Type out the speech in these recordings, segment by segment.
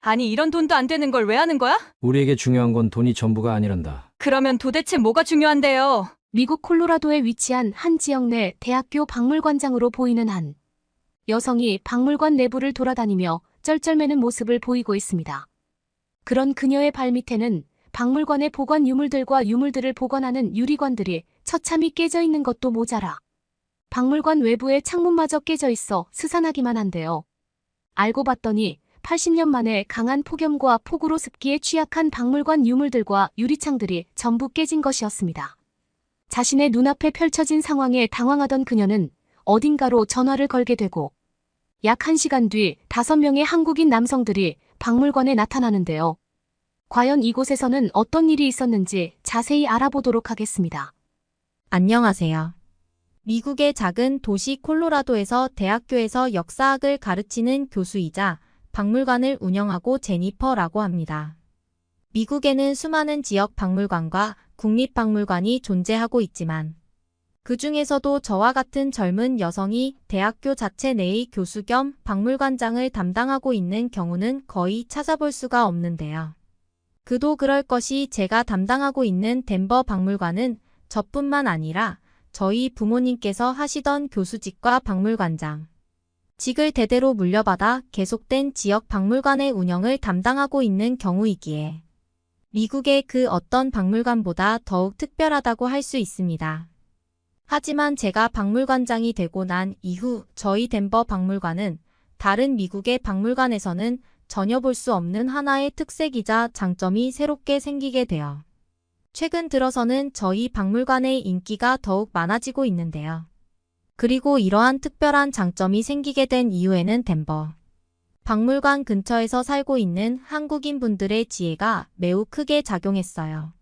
아니, 이런 돈도 안 되는 걸 왜 하는 거야? 우리에게 중요한 건 돈이 전부가 아니란다. 그러면 도대체 뭐가 중요한데요? 미국 콜로라도에 위치한 한 지역 내 대학교 박물관장으로 보이는 한 여성이 박물관 내부를 돌아다니며 쩔쩔매는 모습을 보이고 있습니다. 그런 그녀의 발밑에는 박물관의 보관 유물들과 유물들을 보관하는 유리관들이 처참히 깨져 있는 것도 모자라 박물관 외부의 창문마저 깨져 있어 스산하기만 한데요. 알고 봤더니 80년 만에 강한 폭염과 폭우로 습기에 취약한 박물관 유물들과 유리창들이 전부 깨진 것이었습니다. 자신의 눈앞에 펼쳐진 상황에 당황하던 그녀는 어딘가로 전화를 걸게 되고 약 1시간 뒤 5명의 한국인 남성들이 박물관에 나타나는데요. 과연 이곳에서는 어떤 일이 있었는지 자세히 알아보도록 하겠습니다. 안녕하세요. 미국의 작은 도시 콜로라도에서 대학교에서 역사학을 가르치는 교수이자 박물관을 운영하고 제니퍼라고 합니다. 미국에는 수많은 지역 박물관과 국립박물관이 존재하고 있지만 그 중에서도 저와 같은 젊은 여성이 대학교 자체 내의 교수 겸 박물관장을 담당하고 있는 경우는 거의 찾아볼 수가 없는데요. 그도 그럴 것이 제가 담당하고 있는 덴버 박물관은 저뿐만 아니라 저희 부모님께서 하시던 교수직과 박물관장 직을 대대로 물려받아 계속된 지역 박물관의 운영을 담당하고 있는 경우이기에 미국의 그 어떤 박물관보다 더욱 특별하다고 할 수 있습니다. 하지만 제가 박물관장이 되고 난 이후 저희 덴버 박물관은 다른 미국의 박물관에서는 전혀 볼 수 없는 하나의 특색이자 장점이 새롭게 생기게 되어 최근 들어서는 저희 박물관의 인기가 더욱 많아지고 있는데요. 그리고 이러한 특별한 장점이 생기게 된 이유에는 덴버 박물관 근처에서 살고 있는 한국인 분들의 지혜가 매우 크게 작용했어요.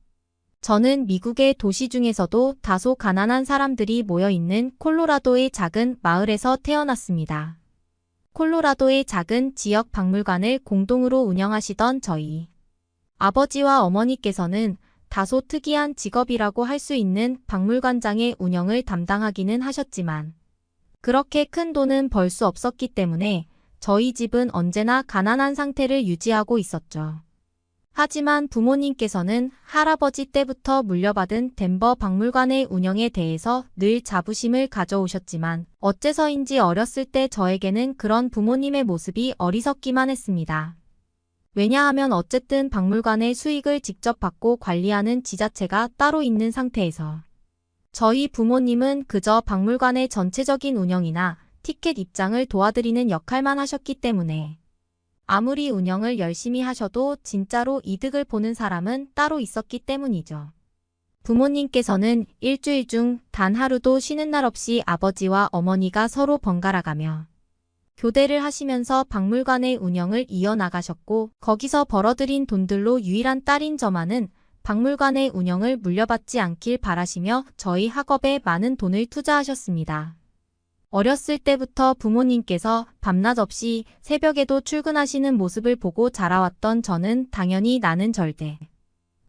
저는 미국의 도시 중에서도 다소 가난한 사람들이 모여있는 콜로라도의 작은 마을에서 태어났습니다. 콜로라도의 작은 지역 박물관을 공동으로 운영하시던 저희 아버지와 어머니께서는 다소 특이한 직업이라고 할 수 있는 박물관장의 운영을 담당하기는 하셨지만 그렇게 큰 돈은 벌 수 없었기 때문에 저희 집은 언제나 가난한 상태를 유지하고 있었죠. 하지만 부모님께서는 할아버지 때부터 물려받은 덴버 박물관의 운영에 대해서 늘 자부심을 가져오셨지만 어째서인지 어렸을 때 저에게는 그런 부모님의 모습이 어리석기만 했습니다. 왜냐하면 어쨌든 박물관의 수익을 직접 받고 관리하는 지자체가 따로 있는 상태에서 저희 부모님은 그저 박물관의 전체적인 운영이나 티켓 입장을 도와드리는 역할만 하셨기 때문에 아무리 운영을 열심히 하셔도 진짜로 이득을 보는 사람은 따로 있었기 때문이죠. 부모님께서는 일주일 중 단 하루도 쉬는 날 없이 아버지와 어머니가 서로 번갈아가며 교대를 하시면서 박물관의 운영을 이어나가셨고 거기서 벌어들인 돈들로 유일한 딸인 저만은 박물관의 운영을 물려받지 않길 바라시며 저희 학업에 많은 돈을 투자하셨습니다. 어렸을 때부터 부모님께서 밤낮 없이 새벽에도 출근하시는 모습을 보고 자라왔던 저는 당연히 나는 절대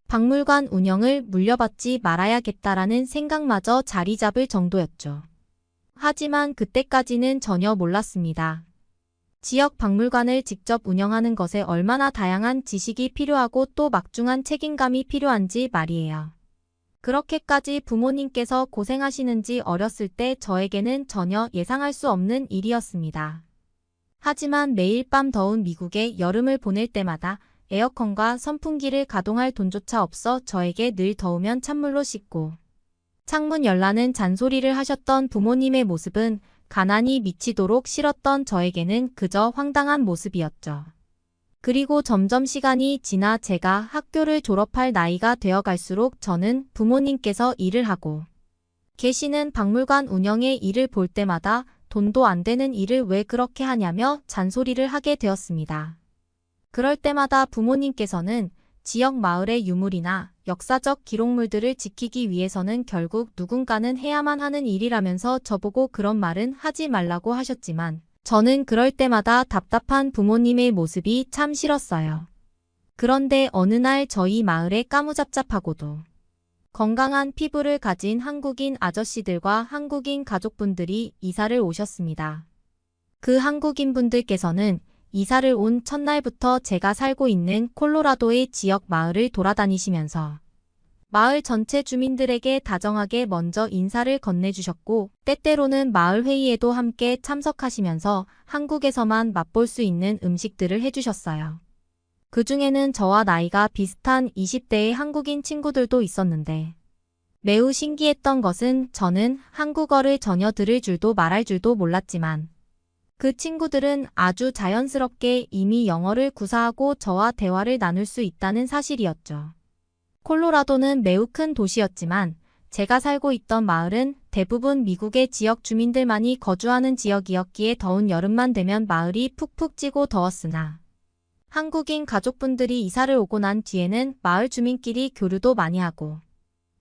박물관 운영을 물려받지 말아야겠다라는 생각마저 자리 잡을 정도였죠. 하지만 그때까지는 전혀 몰랐습니다. 지역 박물관을 직접 운영하는 것에 얼마나 다양한 지식이 필요하고 또 막중한 책임감이 필요한지 말이에요. 그렇게까지 부모님께서 고생하시는지 어렸을 때 저에게는 전혀 예상할 수 없는 일이었습니다. 하지만 매일 밤 더운 미국의 여름을 보낼 때마다 에어컨과 선풍기를 가동할 돈조차 없어 저에게 늘 더우면 찬물로 씻고 창문 열라는 잔소리를 하셨던 부모님의 모습은 가난이 미치도록 싫었던 저에게는 그저 황당한 모습이었죠. 그리고 점점 시간이 지나 제가 학교를 졸업할 나이가 되어갈수록 저는 부모님께서 일을 하고 계시는 박물관 운영의 일을 볼 때마다 돈도 안 되는 일을 왜 그렇게 하냐며 잔소리를 하게 되었습니다. 그럴 때마다 부모님께서는 지역 마을의 유물이나 역사적 기록물들을 지키기 위해서는 결국 누군가는 해야만 하는 일이라면서 저보고 그런 말은 하지 말라고 하셨지만 저는 그럴 때마다 답답한 부모님의 모습이 참 싫었어요. 그런데 어느 날 저희 마을에 까무잡잡하고도 건강한 피부를 가진 한국인 아저씨들과 한국인 가족분들이 이사를 오셨습니다. 그 한국인 분들께서는 이사를 온 첫날부터 제가 살고 있는 콜로라도의 지역 마을을 돌아다니시면서 마을 전체 주민들에게 다정하게 먼저 인사를 건네주셨고, 때때로는 마을 회의에도 함께 참석하시면서 한국에서만 맛볼 수 있는 음식들을 해주셨어요. 그 중에는 저와 나이가 비슷한 20대의 한국인 친구들도 있었는데, 매우 신기했던 것은 저는 한국어를 전혀 들을 줄도 말할 줄도 몰랐지만, 그 친구들은 아주 자연스럽게 이미 영어를 구사하고 저와 대화를 나눌 수 있다는 사실이었죠. 콜로라도는 매우 큰 도시였지만 제가 살고 있던 마을은 대부분 미국의 지역 주민들만이 거주하는 지역이었기에 더운 여름만 되면 마을이 푹푹 찌고 더웠으나 한국인 가족분들이 이사를 오고 난 뒤에는 마을 주민끼리 교류도 많이 하고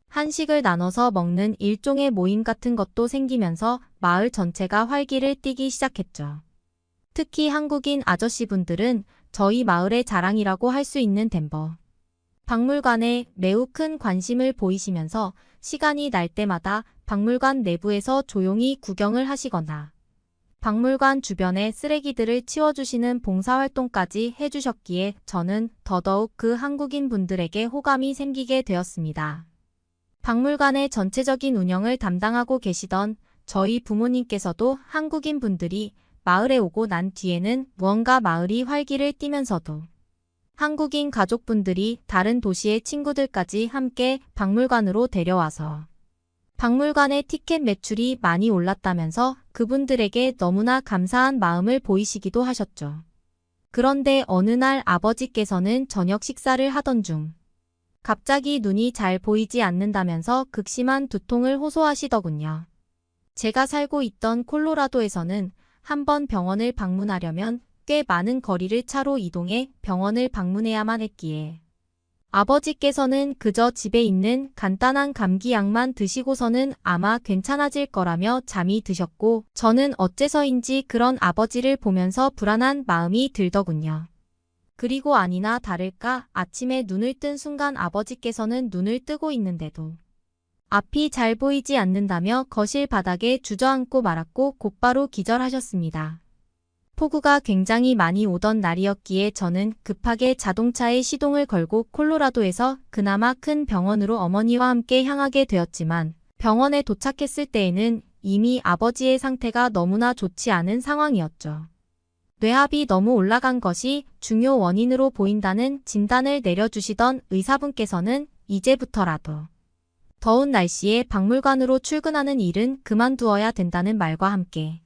한식을 나눠서 먹는 일종의 모임 같은 것도 생기면서 마을 전체가 활기를 띠기 시작했죠. 특히 한국인 아저씨분들은 저희 마을의 자랑이라고 할 수 있는 덴버 박물관에 매우 큰 관심을 보이시면서 시간이 날 때마다 박물관 내부에서 조용히 구경을 하시거나 박물관 주변의 쓰레기들을 치워주시는 봉사활동까지 해주셨기에 저는 더더욱 그 한국인 분들에게 호감이 생기게 되었습니다. 박물관의 전체적인 운영을 담당하고 계시던 저희 부모님께서도 한국인 분들이 마을에 오고 난 뒤에는 무언가 마을이 활기를 띠면서도 한국인 가족분들이 다른 도시의 친구들까지 함께 박물관으로 데려와서 박물관의 티켓 매출이 많이 올랐다면서 그분들에게 너무나 감사한 마음을 보이시기도 하셨죠. 그런데 어느 날 아버지께서는 저녁 식사를 하던 중 갑자기 눈이 잘 보이지 않는다면서 극심한 두통을 호소하시더군요. 제가 살고 있던 콜로라도에서는 한번 병원을 방문하려면 꽤 많은 거리를 차로 이동해 병원을 방문해야만 했기에 아버지께서는 그저 집에 있는 간단한 감기약만 드시고서는 아마 괜찮아질 거라며 잠이 드셨고, 저는 어째서인지 그런 아버지를 보면서 불안한 마음이 들더군요. 그리고 아니나 다를까 아침에 눈을 뜬 순간 아버지께서는 눈을 뜨고 있는데도 앞이 잘 보이지 않는다며 거실 바닥에 주저앉고 말았고 곧바로 기절하셨습니다. 폭우가 굉장히 많이 오던 날이었기에 저는 급하게 자동차에 시동을 걸고 콜로라도에서 그나마 큰 병원으로 어머니와 함께 향하게 되었지만 병원에 도착했을 때에는 이미 아버지의 상태가 너무나 좋지 않은 상황이었죠. 뇌압이 너무 올라간 것이 중요 원인으로 보인다는 진단을 내려주시던 의사분께서는 이제부터라도 더운 날씨에 박물관으로 출근하는 일은 그만두어야 된다는 말과 함께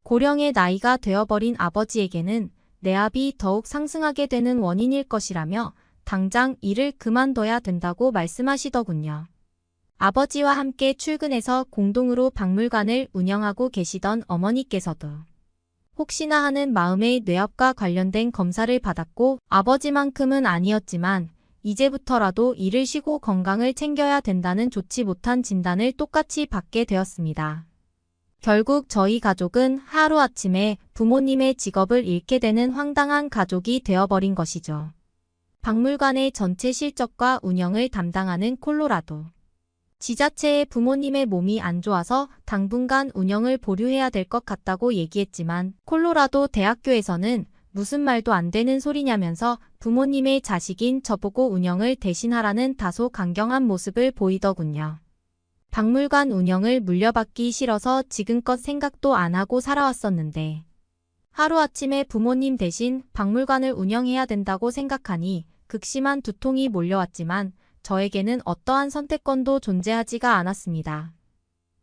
고령의 나이가 되어버린 아버지에게는 뇌압이 더욱 상승하게 되는 원인일 것이라며 당장 일을 그만둬야 된다고 말씀하시더군요. 아버지와 함께 출근해서 공동으로 박물관을 운영하고 계시던 어머니께서도 혹시나 하는 마음에 뇌압과 관련된 검사를 받았고 아버지만큼은 아니었지만 이제부터라도 일을 쉬고 건강을 챙겨야 된다는 좋지 못한 진단을 똑같이 받게 되었습니다. 결국 저희 가족은 하루아침에 부모님의 직업을 잃게 되는 황당한 가족이 되어버린 것이죠. 박물관의 전체 실적과 운영을 담당하는 콜로라도 지자체에 부모님의 몸이 안 좋아서 당분간 운영을 보류해야 될 것 같다고 얘기했지만 콜로라도 대학교에서는 무슨 말도 안 되는 소리냐면서 부모님의 자식인 저보고 운영을 대신하라는 다소 강경한 모습을 보이더군요. 박물관 운영을 물려받기 싫어서 지금껏 생각도 안 하고 살아왔었는데 하루아침에 부모님 대신 박물관을 운영해야 된다고 생각하니 극심한 두통이 몰려왔지만 저에게는 어떠한 선택권도 존재하지가 않았습니다.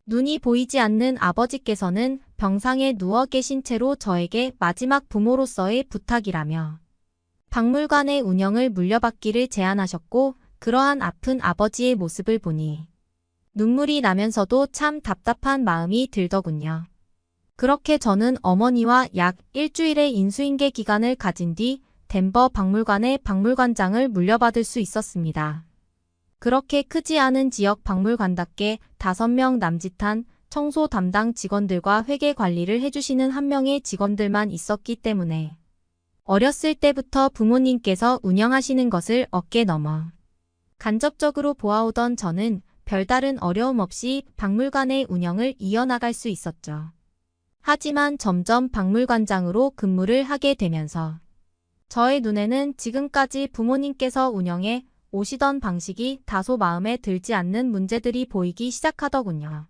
눈이 보이지 않는 아버지께서는 병상에 누워 계신 채로 저에게 마지막 부모로서의 부탁이라며 박물관의 운영을 물려받기를 제안하셨고 그러한 아픈 아버지의 모습을 보니 눈물이 나면서도 참 답답한 마음이 들더군요. 그렇게 저는 어머니와 약 일주일의 인수인계 기간을 가진 뒤 덴버 박물관의 박물관장을 물려받을 수 있었습니다. 그렇게 크지 않은 지역 박물관답게 5명 남짓한 청소 담당 직원들과 회계 관리를 해주시는 1명의 직원들만 있었기 때문에 어렸을 때부터 부모님께서 운영하시는 것을 어깨 넘어 간접적으로 보아오던 저는 별다른 어려움 없이 박물관의 운영을 이어나갈 수 있었죠. 하지만 점점 박물관장으로 근무를 하게 되면서 저의 눈에는 지금까지 부모님께서 운영해 오시던 방식이 다소 마음에 들지 않는 문제들이 보이기 시작하더군요.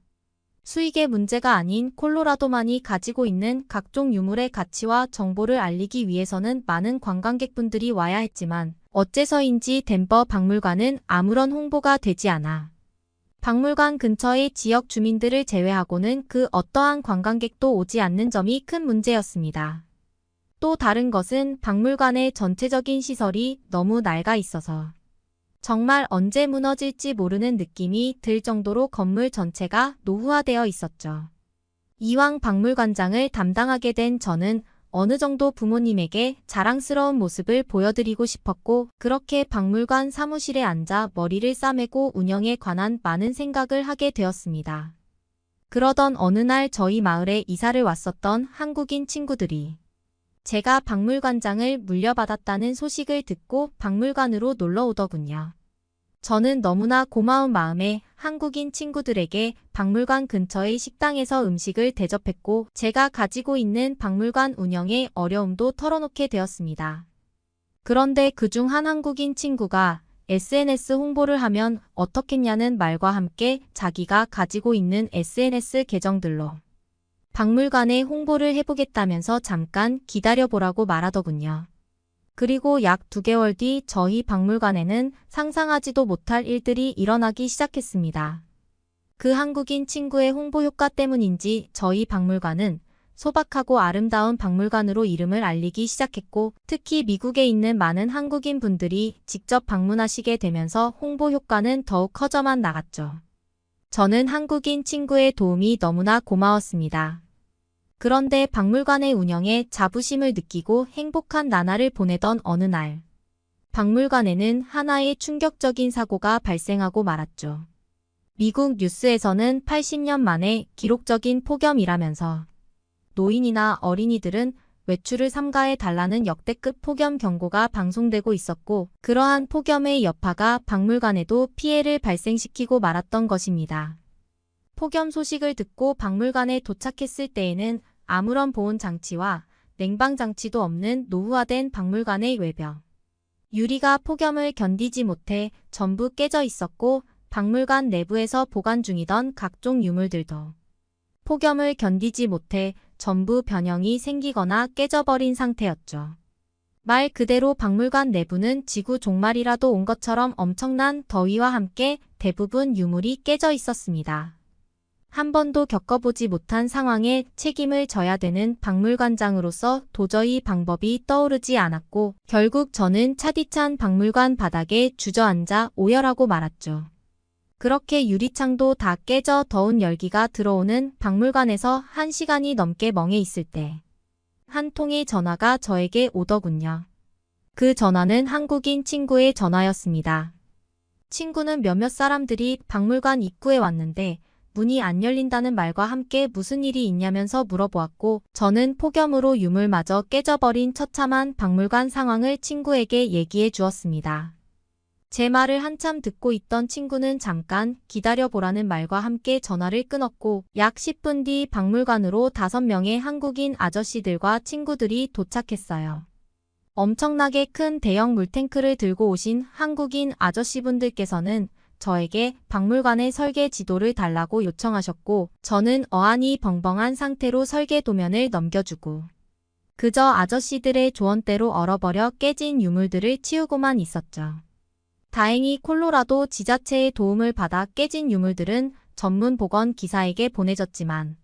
수익의 문제가 아닌 콜로라도만이 가지고 있는 각종 유물의 가치와 정보를 알리기 위해서는 많은 관광객분들이 와야 했지만 어째서인지 덴버 박물관은 아무런 홍보가 되지 않아 박물관 근처의 지역 주민들을 제외하고는 그 어떠한 관광객도 오지 않는 점이 큰 문제였습니다. 또 다른 것은 박물관의 전체적인 시설이 너무 낡아 있어서 정말 언제 무너질지 모르는 느낌이 들 정도로 건물 전체가 노후화되어 있었죠. 이왕 박물관장을 담당하게 된 저는 어느 정도 부모님에게 자랑스러운 모습을 보여드리고 싶었고 그렇게 박물관 사무실에 앉아 머리를 싸매고 운영에 관한 많은 생각을 하게 되었습니다. 그러던 어느 날 저희 마을에 이사를 왔었던 한국인 친구들이 제가 박물관장을 물려받았다는 소식을 듣고 박물관으로 놀러 오더군요. 저는 너무나 고마운 마음에 한국인 친구들에게 박물관 근처의 식당에서 음식을 대접했고 제가 가지고 있는 박물관 운영의 어려움도 털어놓게 되었습니다. 그런데 그중 한 한국인 친구가 SNS 홍보를 하면 어떻겠냐는 말과 함께 자기가 가지고 있는 SNS 계정들로 박물관에 홍보를 해보겠다면서 잠깐 기다려보라고 말하더군요. 그리고 약 2개월 뒤 저희 박물관에는 상상하지도 못할 일들이 일어나기 시작했습니다. 그 한국인 친구의 홍보 효과 때문인지 저희 박물관은 소박하고 아름다운 박물관으로 이름을 알리기 시작했고 특히 미국에 있는 많은 한국인 분들이 직접 방문하시게 되면서 홍보 효과는 더욱 커져만 나갔죠. 저는 한국인 친구의 도움이 너무나 고마웠습니다. 그런데 박물관의 운영에 자부심을 느끼고 행복한 나날을 보내던 어느 날, 박물관에는 하나의 충격적인 사고가 발생하고 말았죠. 미국 뉴스에서는 80년 만에 기록적인 폭염이라면서 노인이나 어린이들은 외출을 삼가해 달라는 역대급 폭염 경고가 방송되고 있었고 그러한 폭염의 여파가 박물관에도 피해를 발생시키고 말았던 것입니다. 폭염 소식을 듣고 박물관에 도착했을 때에는 아무런 보온 장치와 냉방 장치도 없는 노후화된 박물관의 외벽. 유리가 폭염을 견디지 못해 전부 깨져 있었고 박물관 내부에서 보관 중이던 각종 유물들도 폭염을 견디지 못해 전부 변형이 생기거나 깨져버린 상태였죠. 말 그대로 박물관 내부는 지구 종말이라도 온 것처럼 엄청난 더위와 함께 대부분 유물이 깨져 있었습니다. 한 번도 겪어보지 못한 상황에 책임을 져야 되는 박물관장으로서 도저히 방법이 떠오르지 않았고 결국 저는 차디찬 박물관 바닥에 주저앉아 오열하고 말았죠. 그렇게 유리창도 다 깨져 더운 열기가 들어오는 박물관에서 1시간이 넘게 멍해 있을 때 한 통의 전화가 저에게 오더군요. 그 전화는 한국인 친구의 전화였습니다. 친구는 몇몇 사람들이 박물관 입구에 왔는데 문이 안 열린다는 말과 함께 무슨 일이 있냐면서 물어보았고 저는 폭염으로 유물마저 깨져버린 처참한 박물관 상황을 친구에게 얘기해 주었습니다. 제 말을 한참 듣고 있던 친구는 잠깐 기다려보라는 말과 함께 전화를 끊었고 약 10분 뒤 박물관으로 5명의 한국인 아저씨들과 친구들이 도착했어요. 엄청나게 큰 대형 물탱크를 들고 오신 한국인 아저씨분들께서는 저에게 박물관의 설계 지도를 달라고 요청하셨고 저는 어안이 벙벙한 상태로 설계 도면을 넘겨주고 그저 아저씨들의 조언대로 얼어버려 깨진 유물들을 치우고만 있었죠. 다행히 콜로라도 지자체의 도움을 받아 깨진 유물들은 전문 복원 기사에게 보내졌지만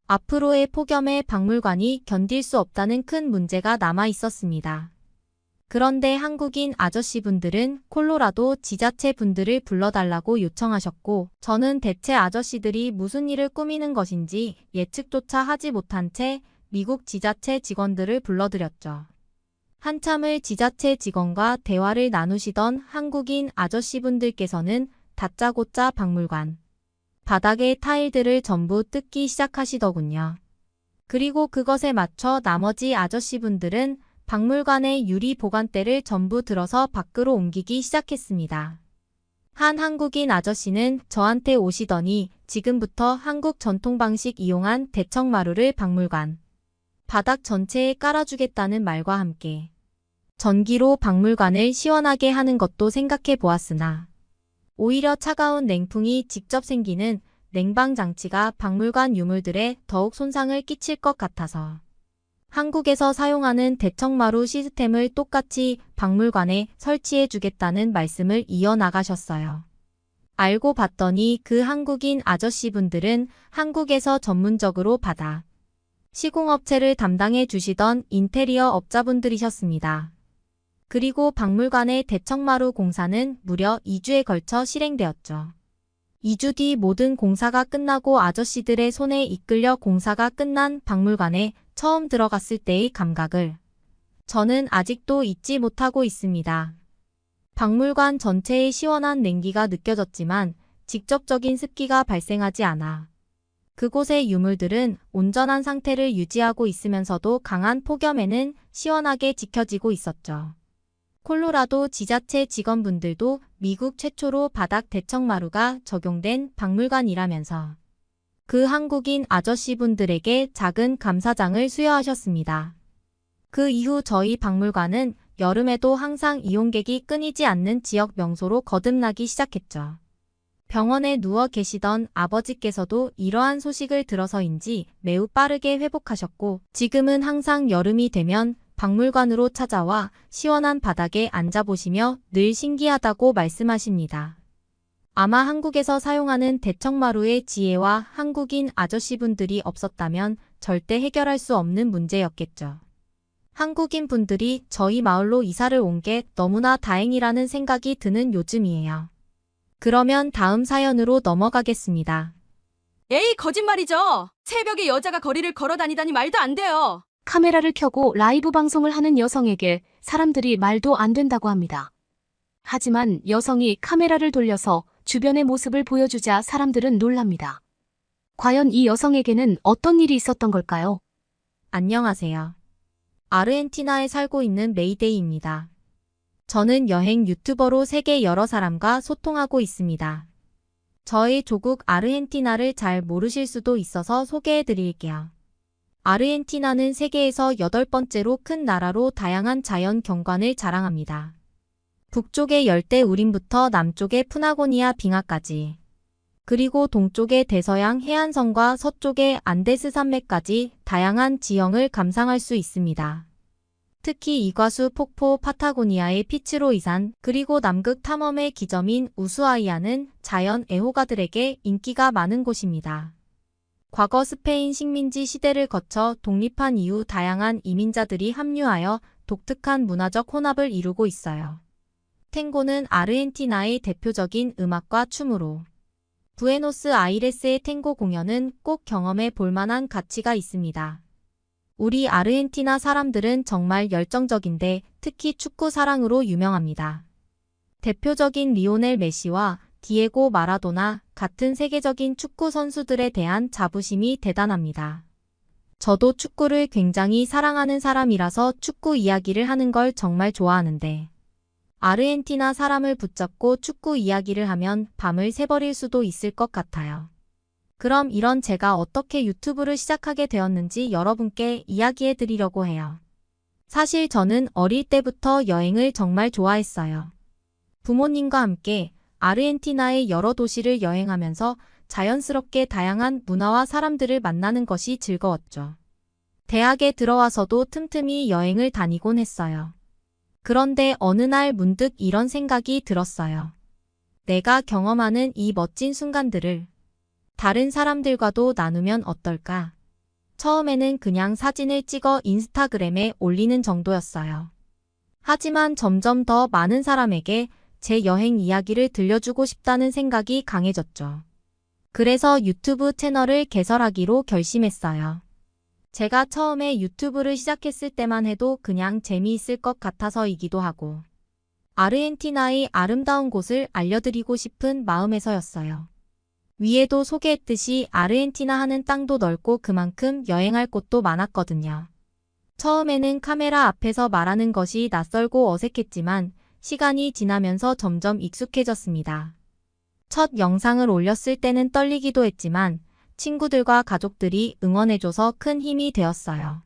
앞으로의 폭염에 박물관이 견딜 수 없다는 큰 문제가 남아 있었습니다. 그런데 한국인 아저씨분들은 콜로라도 지자체 분들을 불러달라고 요청하셨고 저는 대체 아저씨들이 무슨 일을 꾸미는 것인지 예측조차 하지 못한 채 미국 지자체 직원들을 불러들였죠. 한참을 지자체 직원과 대화를 나누시던 한국인 아저씨분들께서는 다짜고짜 박물관 바닥의 타일들을 전부 뜯기 시작하시더군요. 그리고 그것에 맞춰 나머지 아저씨분들은 박물관의 유리 보관대를 전부 들어서 밖으로 옮기기 시작했습니다. 한 한국인 아저씨는 저한테 오시더니 지금부터 한국 전통 방식 이용한 대청마루를 박물관 바닥 전체에 깔아주겠다는 말과 함께 전기로 박물관을 시원하게 하는 것도 생각해 보았으나 오히려 차가운 냉풍이 직접 생기는 냉방 장치가 박물관 유물들에 더욱 손상을 끼칠 것 같아서 한국에서 사용하는 대청마루 시스템을 똑같이 박물관에 설치해 주겠다는 말씀을 이어나가셨어요. 알고 봤더니 그 한국인 아저씨분들은 한국에서 전문적으로 바닥 시공업체를 담당해 주시던 인테리어 업자분들이셨습니다. 그리고 박물관의 대청마루 공사는 무려 2주에 걸쳐 실행되었죠. 2주 뒤 모든 공사가 끝나고 아저씨들의 손에 이끌려 공사가 끝난 박물관에 처음 들어갔을 때의 감각을 저는 아직도 잊지 못하고 있습니다. 박물관 전체에 시원한 냉기가 느껴졌지만 직접적인 습기가 발생하지 않아 그곳의 유물들은 온전한 상태를 유지하고 있으면서도 강한 폭염에는 시원하게 지켜지고 있었죠. 콜로라도 지자체 직원분들도 미국 최초로 바닥 대청마루가 적용된 박물관이라면서 그 한국인 아저씨분들에게 작은 감사장을 수여하셨습니다. 그 이후 저희 박물관은 여름에도 항상 이용객이 끊이지 않는 지역 명소로 거듭나기 시작했죠. 병원에 누워 계시던 아버지께서도 이러한 소식을 들어서인지 매우 빠르게 회복하셨고 지금은 항상 여름이 되면 박물관으로 찾아와 시원한 바닥에 앉아보시며 늘 신기하다고 말씀하십니다. 아마 한국에서 사용하는 대청마루의 지혜와 한국인 아저씨분들이 없었다면 절대 해결할 수 없는 문제였겠죠. 한국인 분들이 저희 마을로 이사를 온 게 너무나 다행이라는 생각이 드는 요즘이에요. 그러면 다음 사연으로 넘어가겠습니다. 에이, 거짓말이죠. 새벽에 여자가 거리를 걸어 다니다니 말도 안 돼요. 카메라를 켜고 라이브 방송을 하는 여성에게 사람들이 말도 안 된다고 합니다. 하지만 여성이 카메라를 돌려서 주변의 모습을 보여주자 사람들은 놀랍니다. 과연 이 여성에게는 어떤 일이 있었던 걸까요? 안녕하세요. 아르헨티나에 살고 있는 메이데이입니다. 저는 여행 유튜버로 세계 여러 사람과 소통하고 있습니다. 저의 조국 아르헨티나를 잘 모르실 수도 있어서 소개해 드릴게요. 아르헨티나는 세계에서 8번째로 큰 나라로 다양한 자연 경관을 자랑합니다. 북쪽의 열대 우림부터 남쪽의 푸나고니아 빙하까지, 그리고 동쪽의 대서양 해안선과 서쪽의 안데스 산맥까지 다양한 지형을 감상할 수 있습니다. 특히 이과수 폭포, 파타고니아의 피츠로이산, 그리고 남극 탐험의 기점인 우수아이아는 자연 애호가들에게 인기가 많은 곳입니다. 과거 스페인 식민지 시대를 거쳐 독립한 이후 다양한 이민자들이 합류하여 독특한 문화적 혼합을 이루고 있어요. 탱고는 아르헨티나의 대표적인 음악과 춤으로 부에노스아이레스의 탱고 공연은 꼭 경험해 볼 만한 가치가 있습니다. 우리 아르헨티나 사람들은 정말 열정적인데 특히 축구 사랑으로 유명합니다. 대표적인 리오넬 메시와 디에고 마라도나 같은 세계적인 축구 선수들에 대한 자부심이 대단합니다. 저도 축구를 굉장히 사랑하는 사람이라서 축구 이야기를 하는 걸 정말 좋아하는데 아르헨티나 사람을 붙잡고 축구 이야기를 하면 밤을 새버릴 수도 있을 것 같아요. 그럼 이런 제가 어떻게 유튜브를 시작하게 되었는지 여러분께 이야기해 드리려고 해요. 사실 저는 어릴 때부터 여행을 정말 좋아했어요. 부모님과 함께 아르헨티나의 여러 도시를 여행하면서 자연스럽게 다양한 문화와 사람들을 만나는 것이 즐거웠죠. 대학에 들어와서도 틈틈이 여행을 다니곤 했어요. 그런데 어느 날 문득 이런 생각이 들었어요. 내가 경험하는 이 멋진 순간들을 다른 사람들과도 나누면 어떨까? 처음에는 그냥 사진을 찍어 인스타그램에 올리는 정도였어요. 하지만 점점 더 많은 사람에게 제 여행 이야기를 들려주고 싶다는 생각이 강해졌죠. 그래서 유튜브 채널을 개설하기로 결심했어요. 제가 처음에 유튜브를 시작했을 때만 해도 그냥 재미있을 것 같아서이기도 하고 아르헨티나의 아름다운 곳을 알려드리고 싶은 마음에서였어요. 위에도 소개했듯이 아르헨티나 하는 땅도 넓고 그만큼 여행할 곳도 많았거든요. 처음에는 카메라 앞에서 말하는 것이 낯설고 어색했지만 시간이 지나면서 점점 익숙해졌습니다. 첫 영상을 올렸을 때는 떨리기도 했지만 친구들과 가족들이 응원해줘서 큰 힘이 되었어요.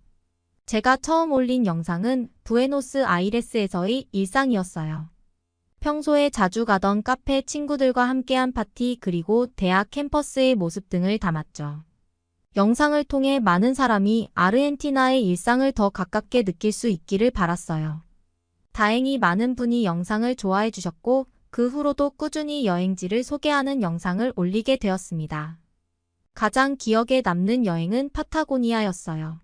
제가 처음 올린 영상은 부에노스아이레스에서의 일상이었어요. 평소에 자주 가던 카페, 친구들과 함께한 파티, 그리고 대학 캠퍼스의 모습 등을 담았죠. 영상을 통해 많은 사람이 아르헨티나의 일상을 더 가깝게 느낄 수 있기를 바랐어요. 다행히 많은 분이 영상을 좋아해 주셨고 그 후로도 꾸준히 여행지를 소개하는 영상을 올리게 되었습니다. 가장 기억에 남는 여행은 파타고니아였어요.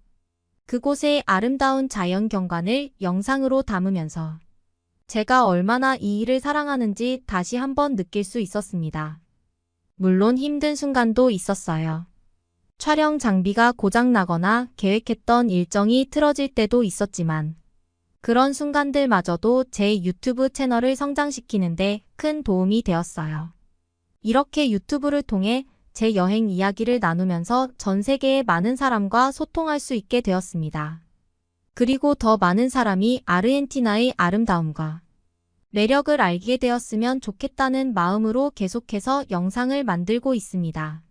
그곳의 아름다운 자연 경관을 영상으로 담으면서 제가 얼마나 이 일을 사랑하는지 다시 한번 느낄 수 있었습니다. 물론 힘든 순간도 있었어요. 촬영 장비가 고장나거나 계획했던 일정이 틀어질 때도 있었지만 그런 순간들마저도 제 유튜브 채널을 성장시키는데 큰 도움이 되었어요. 이렇게 유튜브를 통해 제 여행 이야기를 나누면서 전 세계의 많은 사람과 소통할 수 있게 되었습니다. 그리고 더 많은 사람이 아르헨티나의 아름다움과 매력을 알게 되었으면 좋겠다는 마음으로 계속해서 영상을 만들고 있습니다.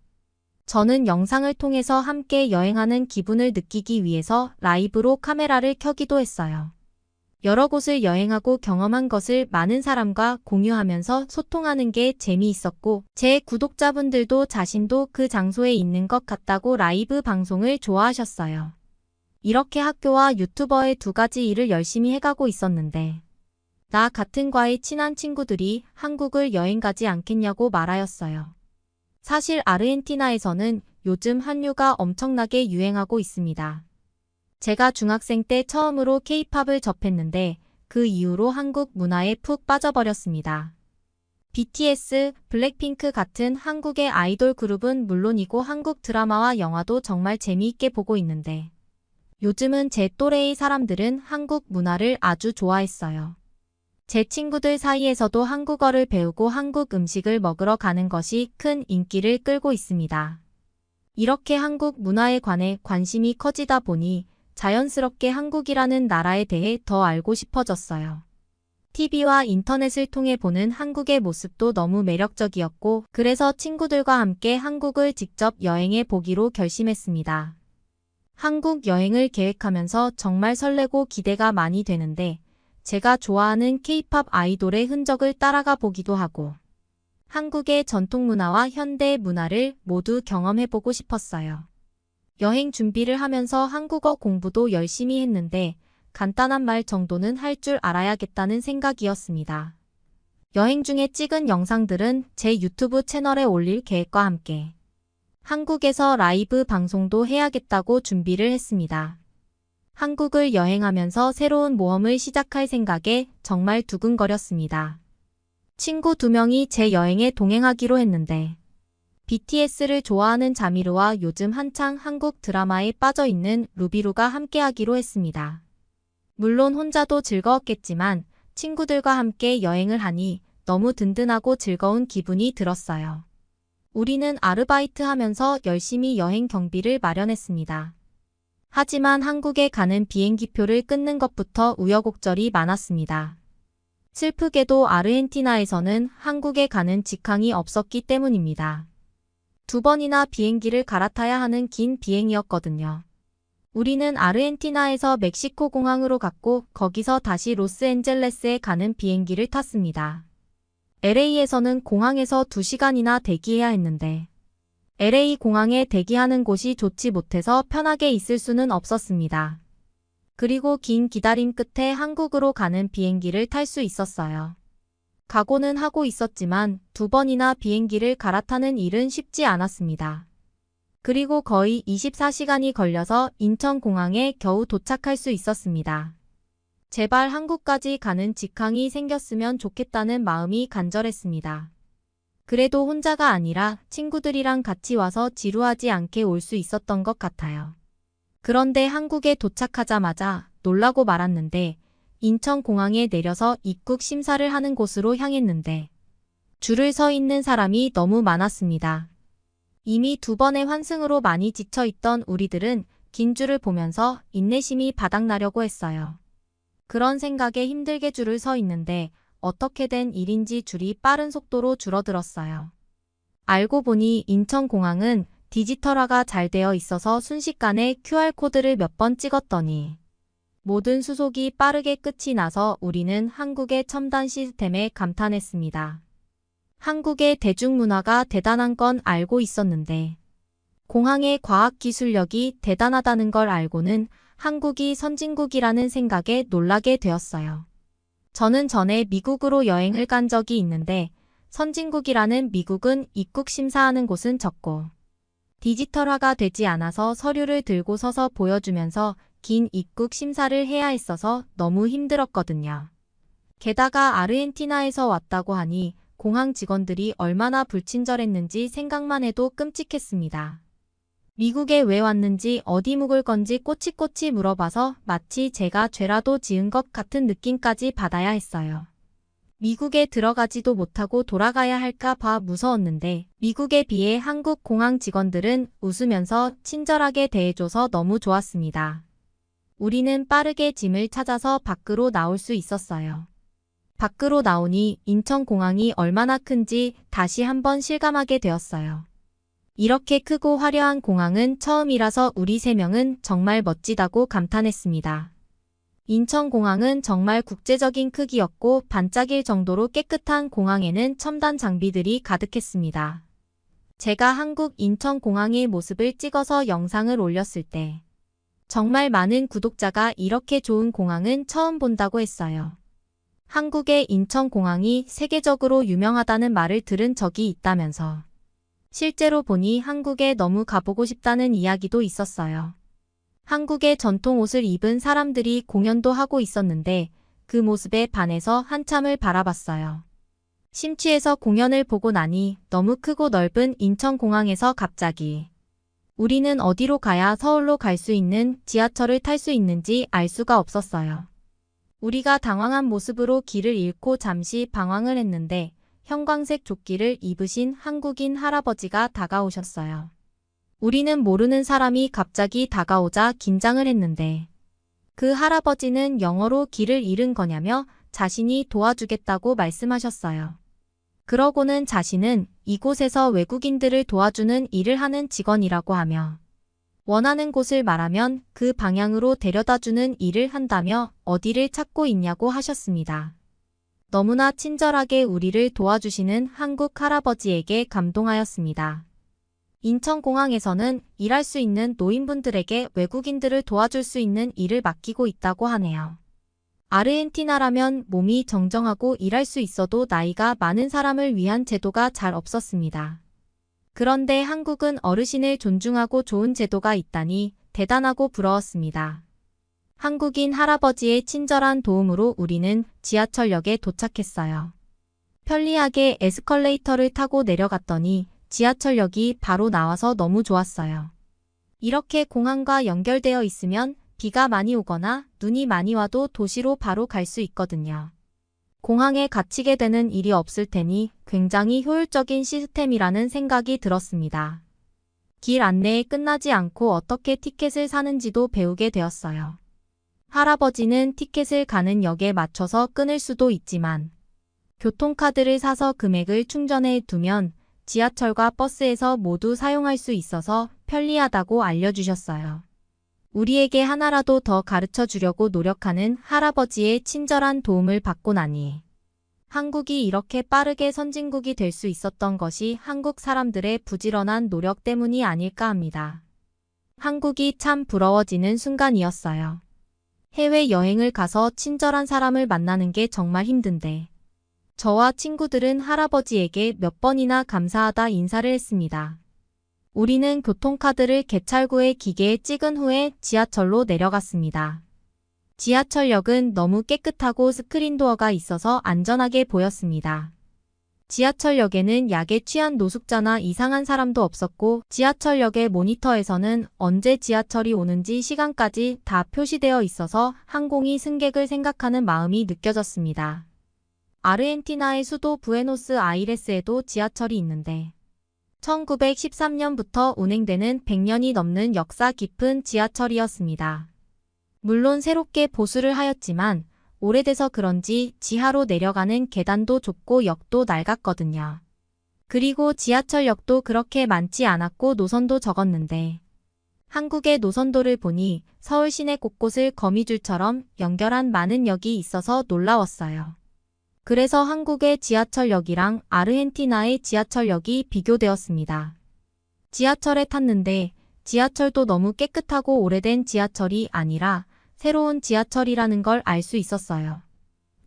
저는 영상을 통해서 함께 여행하는 기분을 느끼기 위해서 라이브로 카메라를 켜기도 했어요. 여러 곳을 여행하고 경험한 것을 많은 사람과 공유하면서 소통하는 게 재미있었고 제 구독자분들도 자신도 그 장소에 있는 것 같다고 라이브 방송을 좋아하셨어요. 이렇게 학교와 유튜버의 두 가지 일을 열심히 해가고 있었는데 나 같은 과의 친한 친구들이 한국을 여행 가지 않겠냐고 말하였어요. 사실 아르헨티나에서는 요즘 한류가 엄청나게 유행하고 있습니다. 제가 중학생 때 처음으로 K-팝을 접했는데 그 이후로 한국 문화에 푹 빠져버렸습니다. BTS, 블랙핑크 같은 한국의 아이돌 그룹은 물론이고 한국 드라마와 영화도 정말 재미있게 보고 있는데 요즘은 제 또래의 사람들은 한국 문화를 아주 좋아했어요. 제 친구들 사이에서도 한국어를 배우고 한국 음식을 먹으러 가는 것이 큰 인기를 끌고 있습니다. 이렇게 한국 문화에 관해 관심이 커지다 보니 자연스럽게 한국이라는 나라에 대해 더 알고 싶어졌어요. TV와 인터넷을 통해 보는 한국의 모습도 너무 매력적이었고 그래서 친구들과 함께 한국을 직접 여행해 보기로 결심했습니다. 한국 여행을 계획하면서 정말 설레고 기대가 많이 되는데 제가 좋아하는 K-팝 아이돌의 흔적을 따라가 보기도 하고 한국의 전통 문화와 현대 문화를 모두 경험해보고 싶었어요. 여행 준비를 하면서 한국어 공부도 열심히 했는데 간단한 말 정도는 할 줄 알아야겠다는 생각이었습니다. 여행 중에 찍은 영상들은 제 유튜브 채널에 올릴 계획과 함께 한국에서 라이브 방송도 해야겠다고 준비를 했습니다. 한국을 여행하면서 새로운 모험을 시작할 생각에 정말 두근거렸습니다. 친구 2명이 제 여행에 동행하기로 했는데 BTS를 좋아하는 자미르와 요즘 한창 한국 드라마에 빠져있는 루비루가 함께하기로 했습니다. 물론 혼자도 즐거웠겠지만 친구들과 함께 여행을 하니 너무 든든하고 즐거운 기분이 들었어요. 우리는 아르바이트 하면서 열심히 여행 경비를 마련했습니다. 하지만 한국에 가는 비행기표를 끊는 것부터 우여곡절이 많았습니다. 슬프게도 아르헨티나에서는 한국에 가는 직항이 없었기 때문입니다. 2번이나 비행기를 갈아타야 하는 긴 비행이었거든요. 우리는 아르헨티나에서 멕시코 공항으로 갔고 거기서 다시 로스앤젤레스에 가는 비행기를 탔습니다. LA에서는 공항에서 2시간이나 대기해야 했는데 LA 공항에 대기하는 곳이 좋지 못해서 편하게 있을 수는 없었습니다. 그리고 긴 기다림 끝에 한국으로 가는 비행기를 탈 수 있었어요. 각오는 하고 있었지만 2번이나 비행기를 갈아타는 일은 쉽지 않았습니다. 그리고 거의 24시간이 걸려서 인천공항에 겨우 도착할 수 있었습니다. 제발 한국까지 가는 직항이 생겼으면 좋겠다는 마음이 간절했습니다. 그래도 혼자가 아니라 친구들이랑 같이 와서 지루하지 않게 올 수 있었던 것 같아요. 그런데 한국에 도착하자마자 놀라고 말았는데 인천공항에 내려서 입국 심사를 하는 곳으로 향했는데 줄을 서 있는 사람이 너무 많았습니다. 이미 2번의 환승으로 많이 지쳐있던 우리들은 긴 줄을 보면서 인내심이 바닥나려고 했어요. 그런 생각에 힘들게 줄을 서 있는데 어떻게 된 일인지 줄이 빠른 속도로 줄어들었어요. 알고 보니 인천공항은 디지털화가 잘 되어 있어서 순식간에 QR코드를 몇 번 찍었더니 모든 수속이 빠르게 끝이 나서 우리는 한국의 첨단 시스템에 감탄했습니다. 한국의 대중문화가 대단한 건 알고 있었는데 공항의 과학기술력이 대단하다는 걸 알고는 한국이 선진국이라는 생각에 놀라게 되었어요. 저는 전에 미국으로 여행을 간 적이 있는데 선진국이라는 미국은 입국 심사하는 곳은 적고 디지털화가 되지 않아서 서류를 들고 서서 보여주면서 긴 입국 심사를 해야 했어서 너무 힘들었거든요. 게다가 아르헨티나에서 왔다고 하니 공항 직원들이 얼마나 불친절했는지 생각만 해도 끔찍했습니다. 미국에 왜 왔는지 어디 묵을 건지 꼬치꼬치 물어봐서 마치 제가 죄라도 지은 것 같은 느낌까지 받아야 했어요. 미국에 들어가지도 못하고 돌아가야 할까 봐 무서웠는데 미국에 비해 한국 공항 직원들은 웃으면서 친절하게 대해줘서 너무 좋았습니다. 우리는 빠르게 짐을 찾아서 밖으로 나올 수 있었어요. 밖으로 나오니 인천공항이 얼마나 큰지 다시 한번 실감하게 되었어요. 이렇게 크고 화려한 공항은 처음이라서 우리 3명은 정말 멋지다고 감탄했습니다. 인천공항은 정말 국제적인 크기였고 반짝일 정도로 깨끗한 공항에는 첨단 장비들이 가득했습니다. 제가 한국 인천공항의 모습을 찍어서 영상을 올렸을 때 정말 많은 구독자가 이렇게 좋은 공항은 처음 본다고 했어요. 한국의 인천공항이 세계적으로 유명하다는 말을 들은 적이 있다면서 실제로 보니 한국에 너무 가보고 싶다는 이야기도 있었어요. 한국의 전통 옷을 입은 사람들이 공연도 하고 있었는데 그 모습에 반해서 한참을 바라봤어요. 심취해서 공연을 보고 나니 너무 크고 넓은 인천공항에서 갑자기 우리는 어디로 가야 서울로 갈 수 있는 지하철을 탈 수 있는지 알 수가 없었어요. 우리가 당황한 모습으로 길을 잃고 잠시 방황을 했는데 형광색 조끼를 입으신 한국인 할아버지가 다가오셨어요. 우리는 모르는 사람이 갑자기 다가오자 긴장을 했는데 그 할아버지는 영어로 길을 잃은 거냐며 자신이 도와주겠다고 말씀하셨어요. 그러고는 자신은 이곳에서 외국인들을 도와주는 일을 하는 직원이라고 하며 원하는 곳을 말하면 그 방향으로 데려다주는 일을 한다며 어디를 찾고 있냐고 하셨습니다. 너무나 친절하게 우리를 도와주시는 한국 할아버지에게 감동하였습니다. 인천공항에서는 일할 수 있는 노인분들에게 외국인들을 도와줄 수 있는 일을 맡기고 있다고 하네요. 아르헨티나라면 몸이 정정하고 일할 수 있어도 나이가 많은 사람을 위한 제도가 잘 없었습니다. 그런데 한국은 어르신을 존중하고 좋은 제도가 있다니 대단하고 부러웠습니다. 한국인 할아버지의 친절한 도움으로 우리는 지하철역에 도착했어요. 편리하게 에스컬레이터를 타고 내려갔더니 지하철역이 바로 나와서 너무 좋았어요. 이렇게 공항과 연결되어 있으면 비가 많이 오거나 눈이 많이 와도 도시로 바로 갈 수 있거든요. 공항에 갇히게 되는 일이 없을 테니 굉장히 효율적인 시스템이라는 생각이 들었습니다. 길 안내에 끝나지 않고 어떻게 티켓을 사는지도 배우게 되었어요. 할아버지는 티켓을 가는 역에 맞춰서 끊을 수도 있지만 교통카드를 사서 금액을 충전해 두면 지하철과 버스에서 모두 사용할 수 있어서 편리하다고 알려주셨어요. 우리에게 하나라도 더 가르쳐 주려고 노력하는 할아버지의 친절한 도움을 받고 나니 한국이 이렇게 빠르게 선진국이 될 수 있었던 것이 한국 사람들의 부지런한 노력 때문이 아닐까 합니다. 한국이 참 부러워지는 순간이었어요. 해외여행을 가서 친절한 사람을 만나는 게 정말 힘든데 저와 친구들은 할아버지에게 몇 번이나 감사하다 인사를 했습니다. 우리는 교통카드를 개찰구의 기계에 찍은 후에 지하철로 내려갔습니다. 지하철역은 너무 깨끗하고 스크린도어가 있어서 안전하게 보였습니다. 지하철역에는 약에 취한 노숙자나 이상한 사람도 없었고 지하철역의 모니터에서는 언제 지하철이 오는지 시간까지 다 표시되어 있어서 항공이 승객을 생각하는 마음이 느껴졌습니다. 아르헨티나의 수도 부에노스아이레스에도 지하철이 있는데 1913년부터 운행되는 100년이 넘는 역사 깊은 지하철이었습니다. 물론 새롭게 보수를 하였지만 오래돼서 그런지 지하로 내려가는 계단도 좁고 역도 낡았거든요. 그리고 지하철역도 그렇게 많지 않았고 노선도 적었는데 한국의 노선도를 보니 서울 시내 곳곳을 거미줄처럼 연결한 많은 역이 있어서 놀라웠어요. 그래서 한국의 지하철역이랑 아르헨티나의 지하철역이 비교되었습니다. 지하철에 탔는데 지하철도 너무 깨끗하고 오래된 지하철이 아니라 새로운 지하철이라는 걸 알 수 있었어요.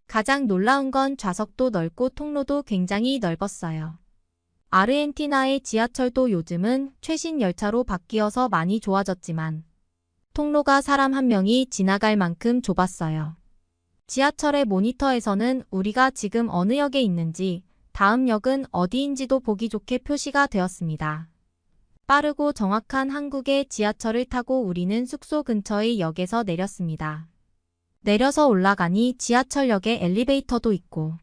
가장 놀라운 건 좌석도 넓고 통로도 굉장히 넓었어요. 아르헨티나의 지하철도 요즘은 최신 열차로 바뀌어서 많이 좋아졌지만 통로가 사람 한 명이 지나갈 만큼 좁았어요. 지하철의 모니터에서는 우리가 지금 어느 역에 있는지, 다음 역은 어디인지도 보기 좋게 표시가 되었습니다. 빠르고 정확한 한국의 지하철을 타고 우리는 숙소 근처의 역에서 내렸습니다. 내려서 올라가니 지하철역에 엘리베이터도 있고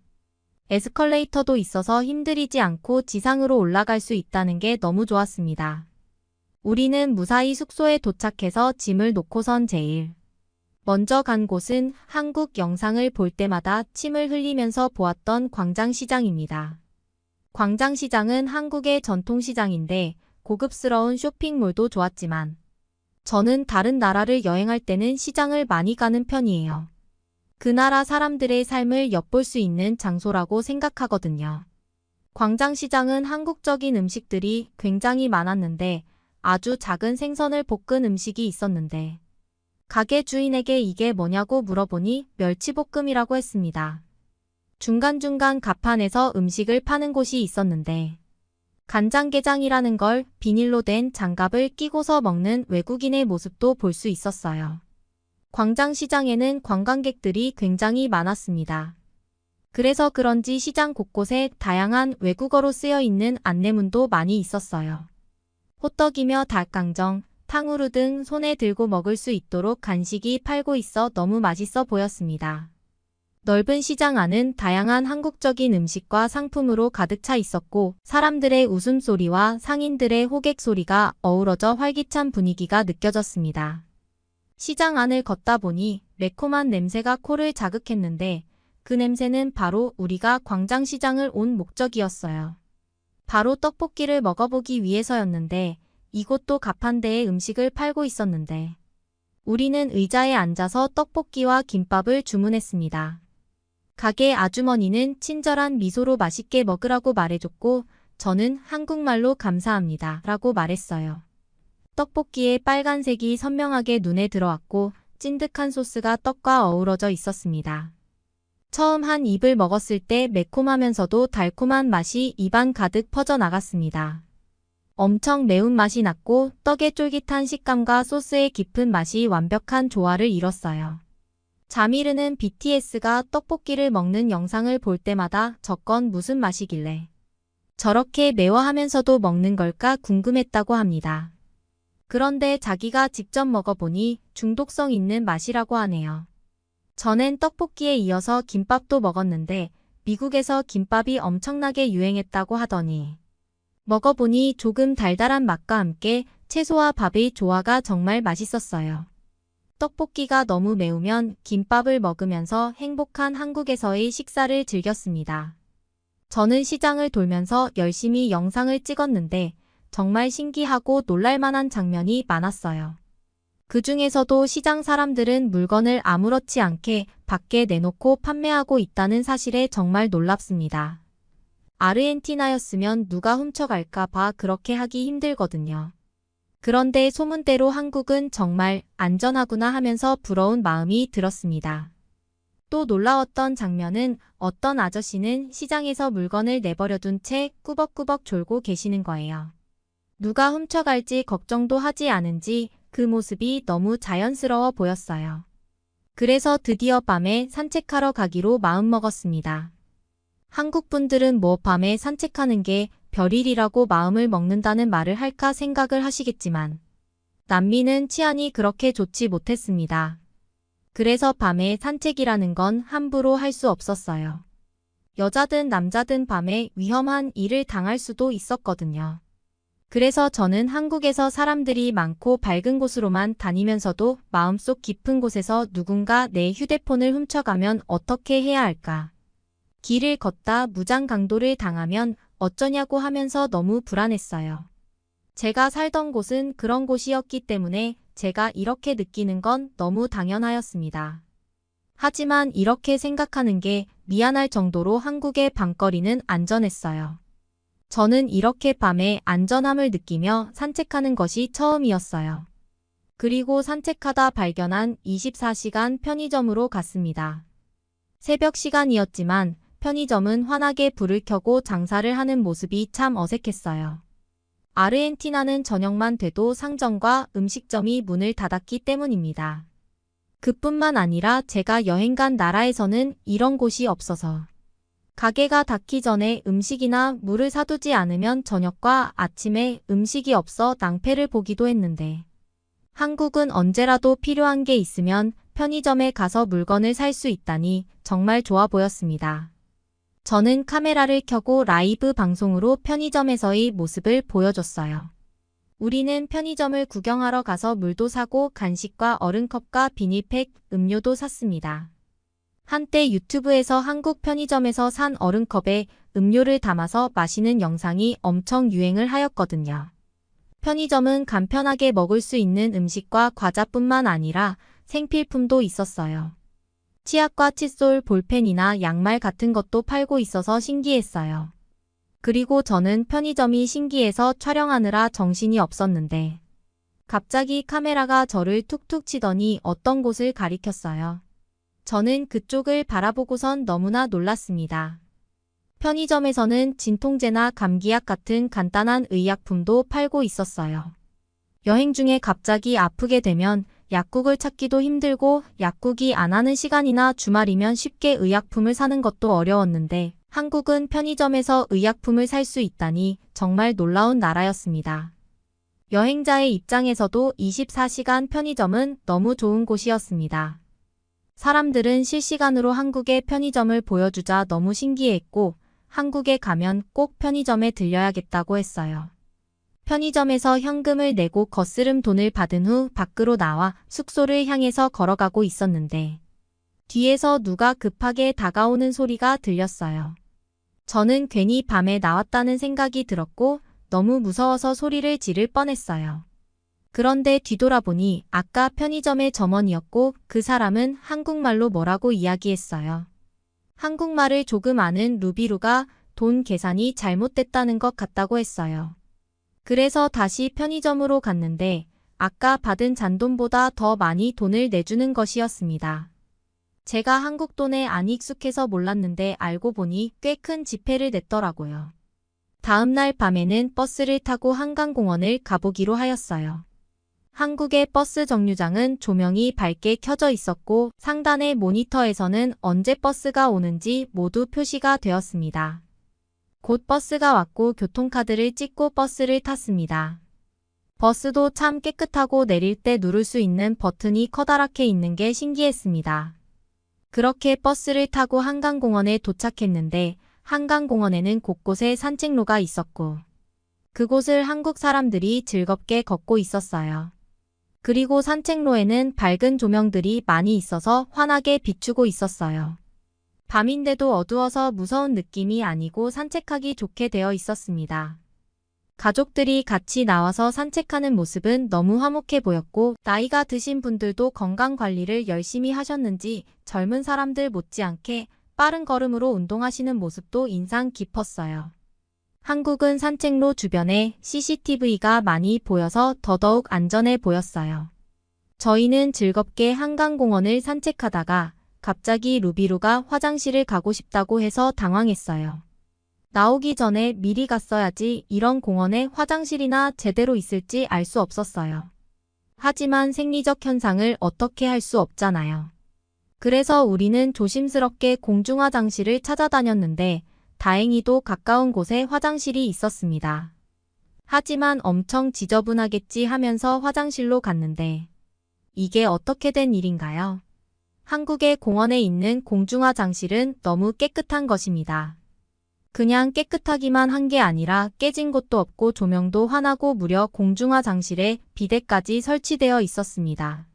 에스컬레이터도 있어서 힘들이지 않고 지상으로 올라갈 수 있다는 게 너무 좋았습니다. 우리는 무사히 숙소에 도착해서 짐을 놓고선 제일 먼저 간 곳은 한국 영상을 볼 때마다 침을 흘리면서 보았던 광장시장입니다. 광장시장은 한국의 전통시장인데 고급스러운 쇼핑몰도 좋았지만 저는 다른 나라를 여행할 때는 시장을 많이 가는 편이에요. 그 나라 사람들의 삶을 엿볼 수 있는 장소라고 생각하거든요. 광장시장은 한국적인 음식들이 굉장히 많았는데 아주 작은 생선을 볶은 음식이 있었는데 가게 주인에게 이게 뭐냐고 물어보니 멸치볶음이라고 했습니다. 중간중간 가판에서 음식을 파는 곳이 있었는데 간장게장이라는 걸 비닐로 된 장갑을 끼고서 먹는 외국인의 모습도 볼 수 있었어요. 광장시장에는 관광객들이 굉장히 많았습니다. 그래서 그런지 시장 곳곳에 다양한 외국어로 쓰여 있는 안내문도 많이 있었어요. 호떡이며 닭강정, 탕후루 등 손에 들고 먹을 수 있도록 간식이 팔고 있어 너무 맛있어 보였습니다. 넓은 시장 안은 다양한 한국적인 음식과 상품으로 가득 차 있었고 사람들의 웃음소리와 상인들의 호객 소리가 어우러져 활기찬 분위기가 느껴졌습니다. 시장 안을 걷다 보니 매콤한 냄새가 코를 자극했는데 그 냄새는 바로 우리가 광장시장을 온 목적이었어요. 바로 떡볶이를 먹어보기 위해서였는데 이곳도 가판대에 음식을 팔고 있었는데 우리는 의자에 앉아서 떡볶이와 김밥을 주문했습니다. 가게 아주머니는 친절한 미소로 맛있게 먹으라고 말해줬고 저는 한국말로 감사합니다 라고 말했어요. 떡볶이의 빨간색이 선명하게 눈에 들어왔고 찐득한 소스가 떡과 어우러져 있었습니다. 처음 한 입을 먹었을 때 매콤하면서도 달콤한 맛이 입안 가득 퍼져나갔습니다. 엄청 매운맛이 났고 떡의 쫄깃한 식감과 소스의 깊은 맛이 완벽한 조화를 이뤘어요. 자미르는 BTS가 떡볶이를 먹는 영상을 볼 때마다 저건 무슨 맛이길래 저렇게 매워하면서도 먹는 걸까 궁금했다고 합니다. 그런데 자기가 직접 먹어보니 중독성 있는 맛이라고 하네요. 전엔 떡볶이에 이어서 김밥도 먹었는데 미국에서 김밥이 엄청나게 유행했다고 하더니 먹어보니 조금 달달한 맛과 함께 채소와 밥의 조화가 정말 맛있었어요. 떡볶이가 너무 매우면 김밥을 먹으면서 행복한 한국에서의 식사를 즐겼습니다. 저는 시장을 돌면서 열심히 영상을 찍었는데 정말 신기하고 놀랄만한 장면이 많았어요. 그 중에서도 시장 사람들은 물건을 아무렇지 않게 밖에 내놓고 판매하고 있다는 사실에 정말 놀랍습니다. 아르헨티나였으면 누가 훔쳐갈까 봐 그렇게 하기 힘들거든요. 그런데 소문대로 한국은 정말 안전하구나 하면서 부러운 마음이 들었습니다. 또 놀라웠던 장면은 어떤 아저씨는 시장에서 물건을 내버려둔 채 꾸벅꾸벅 졸고 계시는 거예요. 누가 훔쳐갈지 걱정도 하지 않은지 그 모습이 너무 자연스러워 보였어요. 그래서 드디어 밤에 산책하러 가기로 마음먹었습니다. 한국 분들은 뭐 밤에 산책하는 게 별일이라고 마음을 먹는다는 말을 할까 생각을 하시겠지만 남미는 치안이 그렇게 좋지 못했습니다. 그래서 밤에 산책이라는 건 함부로 할 수 없었어요. 여자든 남자든 밤에 위험한 일을 당할 수도 있었거든요. 그래서 저는 한국에서 사람들이 많고 밝은 곳으로만 다니면서도 마음속 깊은 곳에서 누군가 내 휴대폰을 훔쳐가면 어떻게 해야 할까 길을 걷다 무장 강도를 당하면 어쩌냐고 하면서 너무 불안했어요. 제가 살던 곳은 그런 곳이었기 때문에 제가 이렇게 느끼는 건 너무 당연하였습니다. 하지만 이렇게 생각하는 게 미안할 정도로 한국의 밤거리는 안전했어요. 저는 이렇게 밤에 안전함을 느끼며 산책하는 것이 처음이었어요. 그리고 산책하다 발견한 24시간 편의점으로 갔습니다. 새벽 시간이었지만 편의점은 환하게 불을 켜고 장사를 하는 모습이 참 어색했어요. 아르헨티나는 저녁만 돼도 상점과 음식점이 문을 닫았기 때문입니다. 그뿐만 아니라 제가 여행 간 나라에서는 이런 곳이 없어서 가게가 닫기 전에 음식이나 물을 사두지 않으면 저녁과 아침에 음식이 없어 낭패를 보기도 했는데 한국은 언제라도 필요한 게 있으면 편의점에 가서 물건을 살 수 있다니 정말 좋아 보였습니다. 저는 카메라를 켜고 라이브 방송으로 편의점에서의 모습을 보여줬어요. 우리는 편의점을 구경하러 가서 물도 사고 간식과 얼음컵과 비닐팩, 음료도 샀습니다. 한때 유튜브에서 한국 편의점에서 산 얼음컵에 음료를 담아서 마시는 영상이 엄청 유행을 하였거든요. 편의점은 간편하게 먹을 수 있는 음식과 과자뿐만 아니라 생필품도 있었어요. 치약과 칫솔, 볼펜이나 양말 같은 것도 팔고 있어서 신기했어요. 그리고 저는 편의점이 신기해서 촬영하느라 정신이 없었는데 갑자기 카메라가 저를 툭툭 치더니 어떤 곳을 가리켰어요. 저는 그쪽을 바라보고선 너무나 놀랐습니다. 편의점에서는 진통제나 감기약 같은 간단한 의약품도 팔고 있었어요. 여행 중에 갑자기 아프게 되면 약국을 찾기도 힘들고 약국이 안 하는 시간이나 주말이면 쉽게 의약품을 사는 것도 어려웠는데 한국은 편의점에서 의약품을 살 수 있다니 정말 놀라운 나라였습니다. 여행자의 입장에서도 24시간 편의점은 너무 좋은 곳이었습니다. 사람들은 실시간으로 한국의 편의점을 보여주자 너무 신기했고 한국에 가면 꼭 편의점에 들려야겠다고 했어요. 편의점에서 현금을 내고 거스름 돈을 받은 후 밖으로 나와 숙소를 향해서 걸어가고 있었는데 뒤에서 누가 급하게 다가오는 소리가 들렸어요. 저는 괜히 밤에 나왔다는 생각이 들었고 너무 무서워서 소리를 지를 뻔했어요. 그런데 뒤돌아보니 아까 편의점의 점원이었고 그 사람은 한국말로 뭐라고 이야기했어요. 한국말을 조금 아는 루비루가 돈 계산이 잘못됐다는 것 같다고 했어요. 그래서 다시 편의점으로 갔는데 아까 받은 잔돈보다 더 많이 돈을 내주는 것이었습니다. 제가 한국 돈에 안 익숙해서 몰랐는데 알고 보니 꽤 큰 지폐를 냈더라고요. 다음 날 밤에는 버스를 타고 한강공원을 가보기로 하였어요. 한국의 버스 정류장은 조명이 밝게 켜져 있었고 상단의 모니터에서는 언제 버스가 오는지 모두 표시가 되었습니다. 곧 버스가 왔고 교통카드를 찍고 버스를 탔습니다. 버스도 참 깨끗하고 내릴 때 누를 수 있는 버튼이 커다랗게 있는 게 신기했습니다. 그렇게 버스를 타고 한강공원에 도착했는데 한강공원에는 곳곳에 산책로가 있었고 그곳을 한국 사람들이 즐겁게 걷고 있었어요. 그리고 산책로에는 밝은 조명들이 많이 있어서 환하게 비추고 있었어요. 밤인데도 어두워서 무서운 느낌이 아니고 산책하기 좋게 되어 있었습니다. 가족들이 같이 나와서 산책하는 모습은 너무 화목해 보였고 나이가 드신 분들도 건강관리를 열심히 하셨는지 젊은 사람들 못지않게 빠른 걸음으로 운동하시는 모습도 인상 깊었어요. 한국은 산책로 주변에 CCTV가 많이 보여서 더더욱 안전해 보였어요. 저희는 즐겁게 한강공원을 산책하다가 갑자기 루비루가 화장실을 가고 싶다고 해서 당황했어요. 나오기 전에 미리 갔어야지 이런 공원에 화장실이나 제대로 있을지 알 수 없었어요. 하지만 생리적 현상을 어떻게 할 수 없잖아요. 그래서 우리는 조심스럽게 공중화장실을 찾아다녔는데 다행히도 가까운 곳에 화장실이 있었습니다. 하지만 엄청 지저분하겠지 하면서 화장실로 갔는데 이게 어떻게 된 일인가요? 한국의 공원에 있는 공중화장실은 너무 깨끗한 것입니다. 그냥 깨끗하기만 한 게 아니라 깨진 곳도 없고 조명도 환하고 무려 공중화장실에 비데까지 설치되어 있었습니다.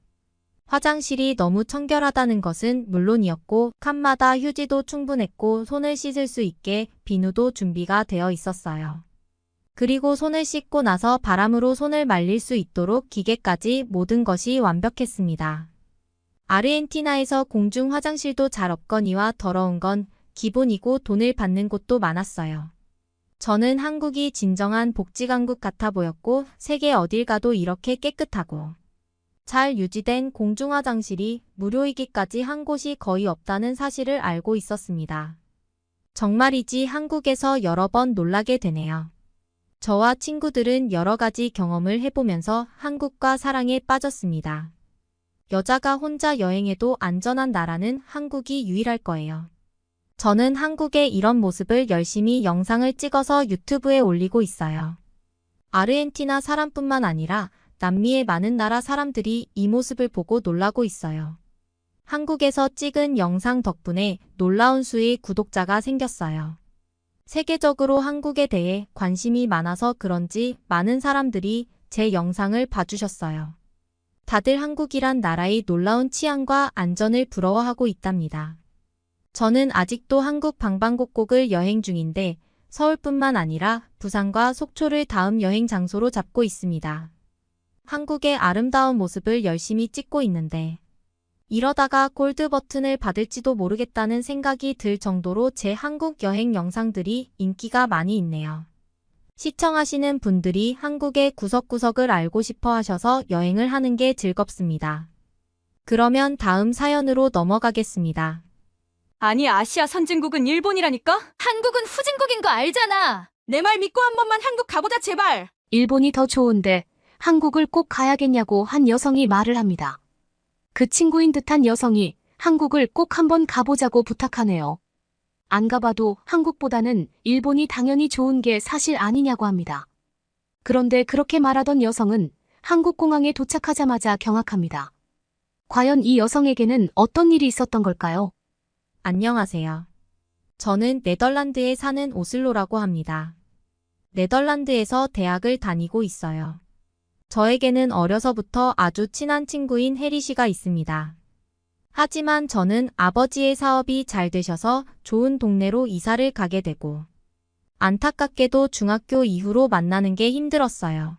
화장실이 너무 청결하다는 것은 물론이었고 칸마다 휴지도 충분했고 손을 씻을 수 있게 비누도 준비가 되어 있었어요. 그리고 손을 씻고 나서 바람으로 손을 말릴 수 있도록 기계까지 모든 것이 완벽했습니다. 아르헨티나에서 공중 화장실도 잘 없거니와 더러운 건 기본이고 돈을 받는 곳도 많았어요. 저는 한국이 진정한 복지강국 같아 보였고 세계 어딜 가도 이렇게 깨끗하고 잘 유지된 공중화장실이 무료이기까지 한 곳이 거의 없다는 사실을 알고 있었습니다. 정말이지 한국에서 여러 번 놀라게 되네요. 저와 친구들은 여러 가지 경험을 해보면서 한국과 사랑에 빠졌습니다. 여자가 혼자 여행해도 안전한 나라는 한국이 유일할 거예요. 저는 한국의 이런 모습을 열심히 영상을 찍어서 유튜브에 올리고 있어요. 아르헨티나 사람뿐만 아니라 남미의 많은 나라 사람들이 이 모습을 보고 놀라고 있어요. 한국에서 찍은 영상 덕분에 놀라운 수의 구독자가 생겼어요. 세계적으로 한국에 대해 관심이 많아서 그런지 많은 사람들이 제 영상을 봐주셨어요. 다들 한국이란 나라의 놀라운 치안과 안전을 부러워하고 있답니다. 저는 아직도 한국 방방곡곡을 여행 중인데 서울뿐만 아니라 부산과 속초를 다음 여행 장소로 잡고 있습니다. 한국의 아름다운 모습을 열심히 찍고 있는데 이러다가 골드 버튼을 받을지도 모르겠다는 생각이 들 정도로 제 한국 여행 영상들이 인기가 많이 있네요. 시청하시는 분들이 한국의 구석구석을 알고 싶어 하셔서 여행을 하는 게 즐겁습니다. 그러면 다음 사연으로 넘어가겠습니다. 아니, 아시아 선진국은 일본이라니까? 한국은 후진국인 거 알잖아. 내 말 믿고 한 번만 한국 가보자, 제발. 일본이 더 좋은데 한국을 꼭 가야겠냐고 한 여성이 말을 합니다. 그 친구인 듯한 여성이 한국을 꼭 한번 가보자고 부탁하네요. 안 가봐도 한국보다는 일본이 당연히 좋은 게 사실 아니냐고 합니다. 그런데 그렇게 말하던 여성은 한국 공항에 도착하자마자 경악합니다. 과연 이 여성에게는 어떤 일이 있었던 걸까요? 안녕하세요. 저는 네덜란드에 사는 오슬로라고 합니다. 네덜란드에서 대학을 다니고 있어요. 저에게는 어려서부터 아주 친한 친구인 혜리 씨가 있습니다. 하지만 저는 아버지의 사업이 잘 되셔서 좋은 동네로 이사를 가게 되고 안타깝게도 중학교 이후로 만나는 게 힘들었어요.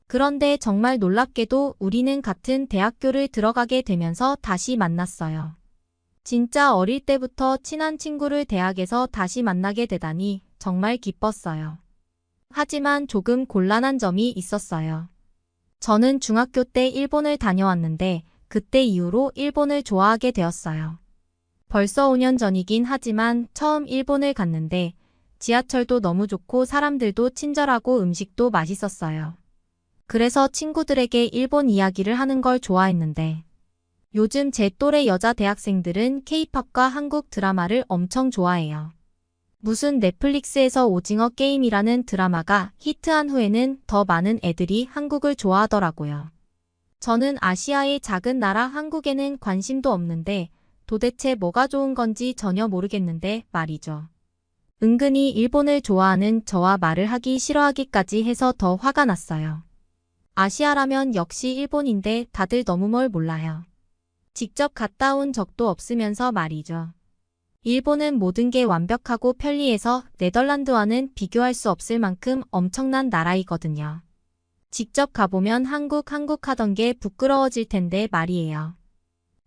그런데 정말 놀랍게도 우리는 같은 대학교를 들어가게 되면서 다시 만났어요. 진짜 어릴 때부터 친한 친구를 대학에서 다시 만나게 되다니 정말 기뻤어요. 하지만 조금 곤란한 점이 있었어요. 저는 중학교 때 일본을 다녀왔는데 그때 이후로 일본을 좋아하게 되었어요. 벌써 5년 전이긴 하지만 처음 일본을 갔는데 지하철도 너무 좋고 사람들도 친절하고 음식도 맛있었어요. 그래서 친구들에게 일본 이야기를 하는 걸 좋아했는데 요즘 제 또래 여자 대학생들은 K-팝과 한국 드라마를 엄청 좋아해요. 무슨 넷플릭스에서 오징어 게임이라는 드라마가 히트한 후에는 더 많은 애들이 한국을 좋아하더라고요. 저는 아시아의 작은 나라 한국에는 관심도 없는데 도대체 뭐가 좋은 건지 전혀 모르겠는데 말이죠. 은근히 일본을 좋아하는 저와 말을 하기 싫어하기까지 해서 더 화가 났어요. 아시아라면 역시 일본인데 다들 너무 뭘 몰라요. 직접 갔다 온 적도 없으면서 말이죠. 일본은 모든 게 완벽하고 편리해서 네덜란드와는 비교할 수 없을 만큼 엄청난 나라이거든요. 직접 가보면 한국 하던 게 부끄러워질 텐데 말이에요.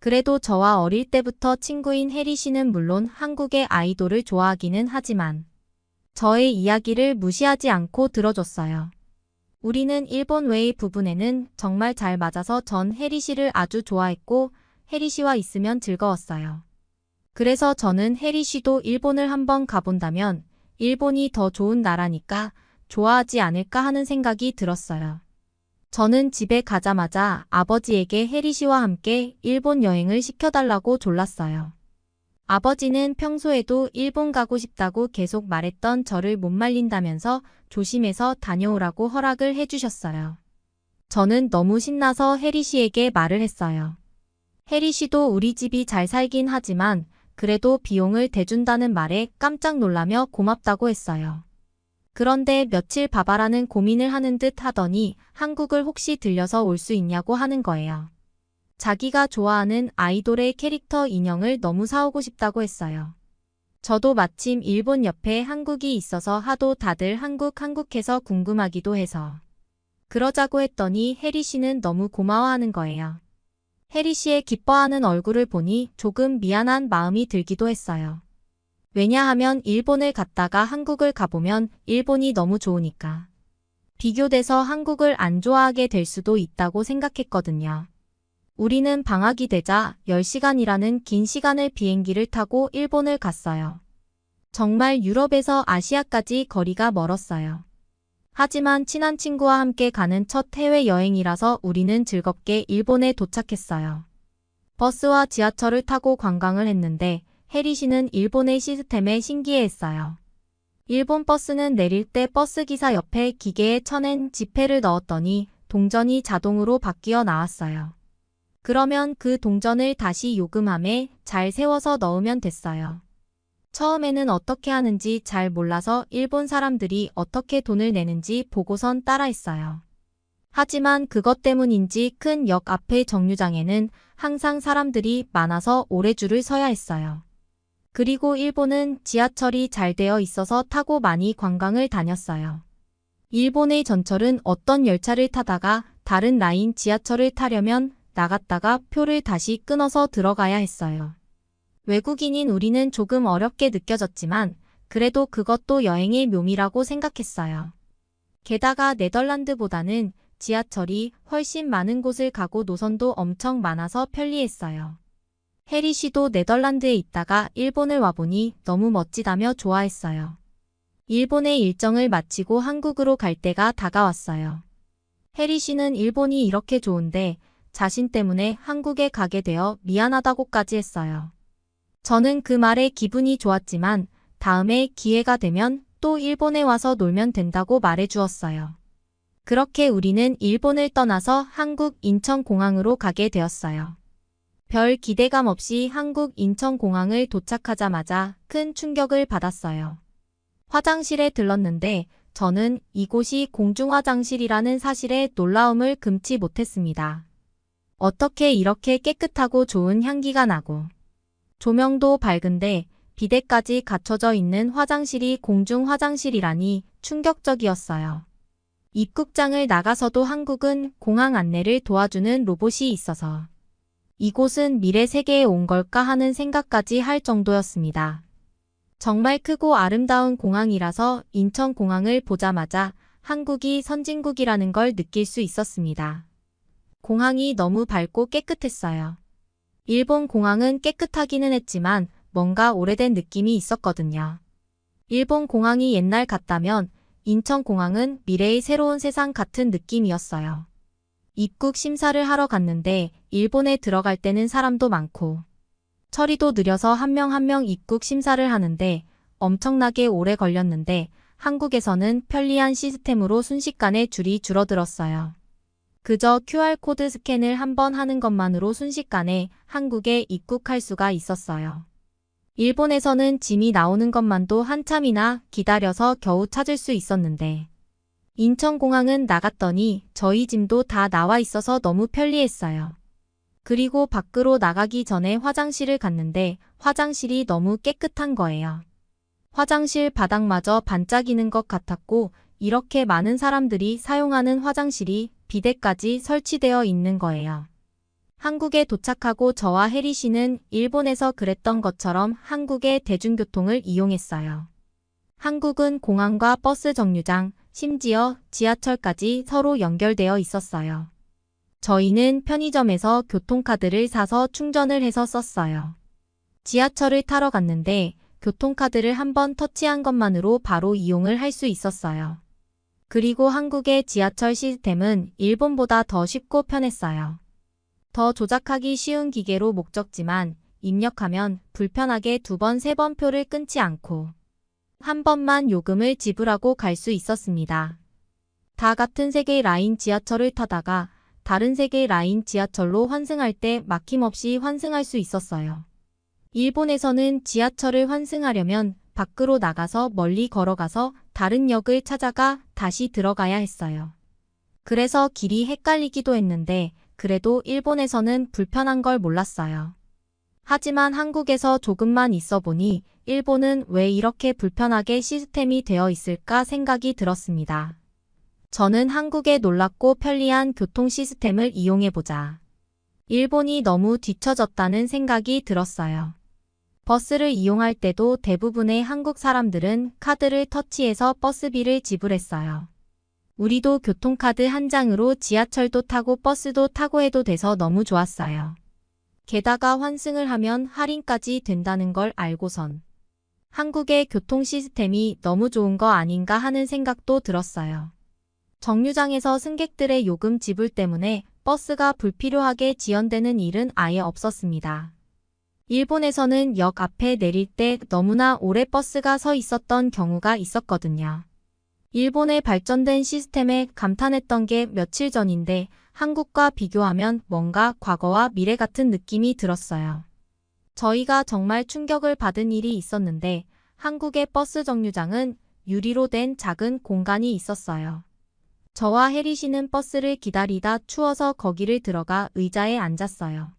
그래도 저와 어릴 때부터 친구인 혜리 씨는 물론 한국의 아이돌을 좋아하기는 하지만 저의 이야기를 무시하지 않고 들어줬어요. 우리는 일본 외의 부분에는 정말 잘 맞아서 전 혜리 씨를 아주 좋아했고 혜리 씨와 있으면 즐거웠어요. 그래서 저는 혜리 씨도 일본을 한번 가본다면 일본이 더 좋은 나라니까 좋아하지 않을까 하는 생각이 들었어요. 저는 집에 가자마자 아버지에게 혜리 씨와 함께 일본 여행을 시켜달라고 졸랐어요. 아버지는 평소에도 일본 가고 싶다고 계속 말했던 저를 못 말린다면서 조심해서 다녀오라고 허락을 해주셨어요. 저는 너무 신나서 혜리 씨에게 말을 했어요. 혜리 씨도 우리 집이 잘 살긴 하지만 그래도 비용을 대준다는 말에 깜짝 놀라며 고맙다고 했어요. 그런데 며칠 봐봐라는 고민을 하는 듯 하더니 한국을 혹시 들려서 올 수 있냐고 하는 거예요. 자기가 좋아하는 아이돌의 캐릭터 인형을 너무 사오고 싶다고 했어요. 저도 마침 일본 옆에 한국이 있어서 하도 다들 한국해서 궁금하기도 해서 그러자고 했더니 혜리 씨는 너무 고마워하는 거예요. 혜리 씨의 기뻐하는 얼굴을 보니 조금 미안한 마음이 들기도 했어요. 왜냐하면 일본을 갔다가 한국을 가보면 일본이 너무 좋으니까. 비교돼서 한국을 안 좋아하게 될 수도 있다고 생각했거든요. 우리는 방학이 되자 10시간이라는 긴 시간을 비행기를 타고 일본을 갔어요. 정말 유럽에서 아시아까지 거리가 멀었어요. 하지만 친한 친구와 함께 가는 첫 해외여행이라서 우리는 즐겁게 일본에 도착했어요. 버스와 지하철을 타고 관광을 했는데 혜리 씨는 일본의 시스템에 신기해했어요. 일본 버스는 내릴 때 버스기사 옆에 기계에 쳐낸 지폐를 넣었더니 동전이 자동으로 바뀌어 나왔어요. 그러면 그 동전을 다시 요금함에 잘 세워서 넣으면 됐어요. 처음에는 어떻게 하는지 잘 몰라서 일본 사람들이 어떻게 돈을 내는지 보고선 따라했어요. 하지만 그것 때문인지 큰 역 앞의 정류장에는 항상 사람들이 많아서 오래 줄을 서야 했어요. 그리고 일본은 지하철이 잘 되어 있어서 타고 많이 관광을 다녔어요. 일본의 전철은 어떤 열차를 타다가 다른 라인 지하철을 타려면 나갔다가 표를 다시 끊어서 들어가야 했어요. 외국인인 우리는 조금 어렵게 느껴졌지만 그래도 그것도 여행의 묘미라고 생각했어요. 게다가 네덜란드보다는 지하철이 훨씬 많은 곳을 가고 노선도 엄청 많아서 편리했어요. 혜리 씨도 네덜란드에 있다가 일본을 와보니 너무 멋지다며 좋아했어요. 일본의 일정을 마치고 한국으로 갈 때가 다가왔어요. 혜리 씨는 일본이 이렇게 좋은데 자신 때문에 한국에 가게 되어 미안하다고까지 했어요. 저는 그 말에 기분이 좋았지만 다음에 기회가 되면 또 일본에 와서 놀면 된다고 말해주었어요. 그렇게 우리는 일본을 떠나서 한국 인천공항으로 가게 되었어요. 별 기대감 없이 한국 인천공항을 도착하자마자 큰 충격을 받았어요. 화장실에 들렀는데 저는 이곳이 공중화장실이라는 사실에 놀라움을 금치 못했습니다. 어떻게 이렇게 깨끗하고 좋은 향기가 나고 조명도 밝은데 비데까지 갖춰져 있는 화장실이 공중 화장실이라니 충격적이었어요. 입국장을 나가서도 한국은 공항 안내를 도와주는 로봇이 있어서 이곳은 미래 세계에 온 걸까 하는 생각까지 할 정도였습니다. 정말 크고 아름다운 공항이라서 인천공항을 보자마자 한국이 선진국이라는 걸 느낄 수 있었습니다. 공항이 너무 밝고 깨끗했어요. 일본 공항은 깨끗하기는 했지만 뭔가 오래된 느낌이 있었거든요. 일본 공항이 옛날 같다면 인천공항은 미래의 새로운 세상 같은 느낌이었어요. 입국 심사를 하러 갔는데 일본에 들어갈 때는 사람도 많고 처리도 느려서 한 명 한 명 입국 심사를 하는데 엄청나게 오래 걸렸는데 한국에서는 편리한 시스템으로 순식간에 줄이 줄어들었어요. 그저 QR코드 스캔을 한번 하는 것만으로 순식간에 한국에 입국할 수가 있었어요. 일본에서는 짐이 나오는 것만도 한참이나 기다려서 겨우 찾을 수 있었는데 인천공항은 나갔더니 저희 짐도 다 나와 있어서 너무 편리했어요. 그리고 밖으로 나가기 전에 화장실을 갔는데 화장실이 너무 깨끗한 거예요. 화장실 바닥마저 반짝이는 것 같았고 이렇게 많은 사람들이 사용하는 화장실이 비데까지 설치되어 있는 거예요. 한국에 도착하고 저와 혜리 씨는 일본에서 그랬던 것처럼 한국의 대중교통을 이용했어요. 한국은 공항과 버스 정류장, 심지어 지하철까지 서로 연결되어 있었어요. 저희는 편의점에서 교통카드를 사서 충전을 해서 썼어요. 지하철을 타러 갔는데 교통카드를 한번 터치한 것만으로 바로 이용을 할 수 있었어요. 그리고 한국의 지하철 시스템은 일본보다 더 쉽고 편했어요. 더 조작하기 쉬운 기계로 목적지만 입력하면 불편하게 2번, 3번 표를 끊지 않고 한 번만 요금을 지불하고 갈 수 있었습니다. 다 같은 세계 라인 지하철을 타다가 다른 세계 라인 지하철로 환승할 때 막힘없이 환승할 수 있었어요. 일본에서는 지하철을 환승하려면 밖으로 나가서 멀리 걸어가서 다른 역을 찾아가 다시 들어가야 했어요. 그래서 길이 헷갈리기도 했는데 그래도 일본에서는 불편한 걸 몰랐어요. 하지만 한국에서 조금만 있어 보니 일본은 왜 이렇게 불편하게 시스템이 되어 있을까 생각이 들었습니다. 저는 한국의 놀랍고 편리한 교통 시스템을 이용해보자. 일본이 너무 뒤처졌다는 생각이 들었어요. 버스를 이용할 때도 대부분의 한국 사람들은 카드를 터치해서 버스비를 지불했어요. 우리도 교통카드 한 장으로 지하철도 타고 버스도 타고 해도 돼서 너무 좋았어요. 게다가 환승을 하면 할인까지 된다는 걸 알고선 한국의 교통 시스템이 너무 좋은 거 아닌가 하는 생각도 들었어요. 정류장에서 승객들의 요금 지불 때문에 버스가 불필요하게 지연되는 일은 아예 없었습니다. 일본에서는 역 앞에 내릴 때 너무나 오래 버스가 서 있었던 경우가 있었거든요. 일본의 발전된 시스템에 감탄했던 게 며칠 전인데 한국과 비교하면 뭔가 과거와 미래 같은 느낌이 들었어요. 저희가 정말 충격을 받은 일이 있었는데 한국의 버스 정류장은 유리로 된 작은 공간이 있었어요. 저와 혜리 씨는 버스를 기다리다 추워서 거기를 들어가 의자에 앉았어요.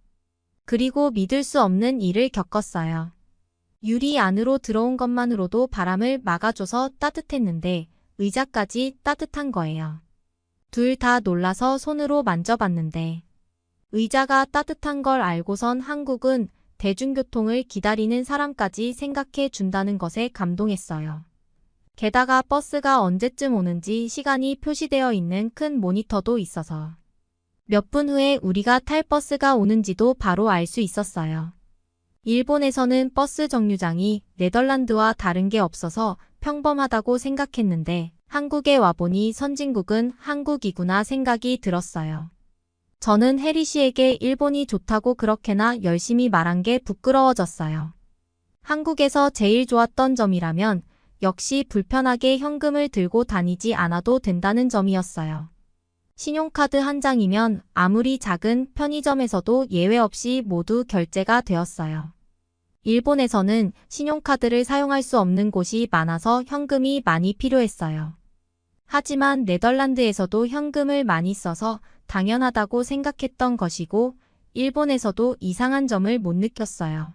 그리고 믿을 수 없는 일을 겪었어요. 유리 안으로 들어온 것만으로도 바람을 막아줘서 따뜻했는데 의자까지 따뜻한 거예요. 둘 다 놀라서 손으로 만져봤는데 의자가 따뜻한 걸 알고선 한국은 대중교통을 기다리는 사람까지 생각해 준다는 것에 감동했어요. 게다가 버스가 언제쯤 오는지 시간이 표시되어 있는 큰 모니터도 있어서 몇 분 후에 우리가 탈 버스가 오는지도 바로 알 수 있었어요. 일본에서는 버스 정류장이 네덜란드와 다른 게 없어서 평범하다고 생각했는데 한국에 와보니 선진국은 한국이구나 생각이 들었어요. 저는 혜리 씨에게 일본이 좋다고 그렇게나 열심히 말한 게 부끄러워졌어요. 한국에서 제일 좋았던 점이라면 역시 불편하게 현금을 들고 다니지 않아도 된다는 점이었어요. 신용카드 한 장이면 아무리 작은 편의점에서도 예외 없이 모두 결제가 되었어요. 일본에서는 신용카드를 사용할 수 없는 곳이 많아서 현금이 많이 필요했어요. 하지만 네덜란드에서도 현금을 많이 써서 당연하다고 생각했던 것이고 일본에서도 이상한 점을 못 느꼈어요.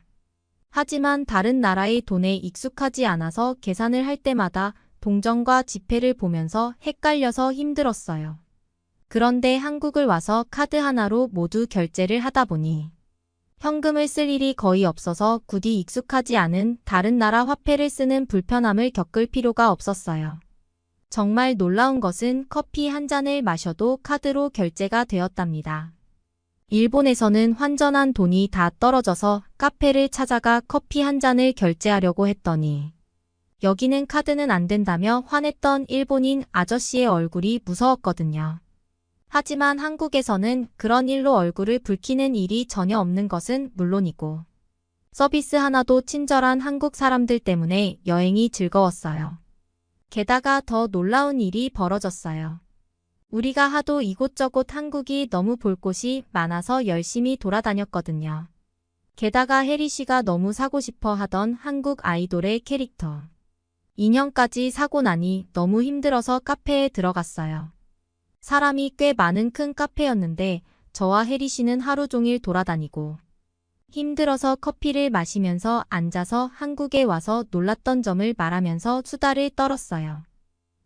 하지만 다른 나라의 돈에 익숙하지 않아서 계산을 할 때마다 동전과 지폐를 보면서 헷갈려서 힘들었어요. 그런데 한국을 와서 카드 하나로 모두 결제를 하다 보니 현금을 쓸 일이 거의 없어서 굳이 익숙하지 않은 다른 나라 화폐를 쓰는 불편함을 겪을 필요가 없었어요. 정말 놀라운 것은 커피 한 잔을 마셔도 카드로 결제가 되었답니다. 일본에서는 환전한 돈이 다 떨어져서 카페를 찾아가 커피 한 잔을 결제하려고 했더니 여기는 카드는 안 된다며 화냈던 일본인 아저씨의 얼굴이 무서웠거든요. 하지만 한국에서는 그런 일로 얼굴을 붉히는 일이 전혀 없는 것은 물론이고 서비스 하나도 친절한 한국 사람들 때문에 여행이 즐거웠어요. 게다가 더 놀라운 일이 벌어졌어요. 우리가 하도 이곳저곳 한국이 너무 볼 곳이 많아서 열심히 돌아다녔거든요. 게다가 혜리 씨가 너무 사고 싶어 하던 한국 아이돌의 캐릭터 인형까지 사고 나니 너무 힘들어서 카페에 들어갔어요. 사람이 꽤 많은 큰 카페였는데 저와 혜리 씨는 하루 종일 돌아다니고 힘들어서 커피를 마시면서 앉아서 한국에 와서 놀랐던 점을 말하면서 수다를 떨었어요.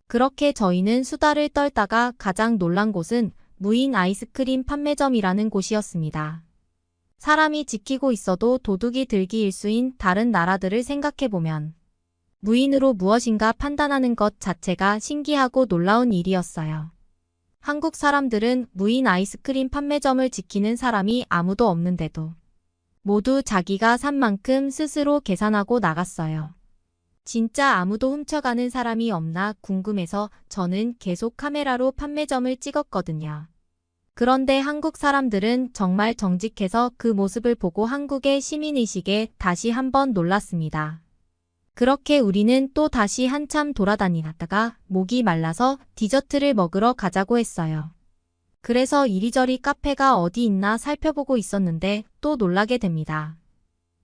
그렇게 저희는 수다를 떨다가 가장 놀란 곳은 무인 아이스크림 판매점이라는 곳이었습니다. 사람이 지키고 있어도 도둑이 들기 일수인 다른 나라들을 생각해보면 무인으로 무엇인가 판단하는 것 자체가 신기하고 놀라운 일이었어요. 한국 사람들은 무인 아이스크림 판매점을 지키는 사람이 아무도 없는데도 모두 자기가 산 만큼 스스로 계산하고 나갔어요. 진짜 아무도 훔쳐가는 사람이 없나 궁금해서 저는 계속 카메라로 판매점을 찍었거든요. 그런데 한국 사람들은 정말 정직해서 그 모습을 보고 한국의 시민의식에 다시 한번 놀랐습니다. 그렇게 우리는 또 다시 한참 돌아다니다가 목이 말라서 디저트를 먹으러 가자고 했어요. 그래서 이리저리 카페가 어디 있나 살펴보고 있었는데 또 놀라게 됩니다.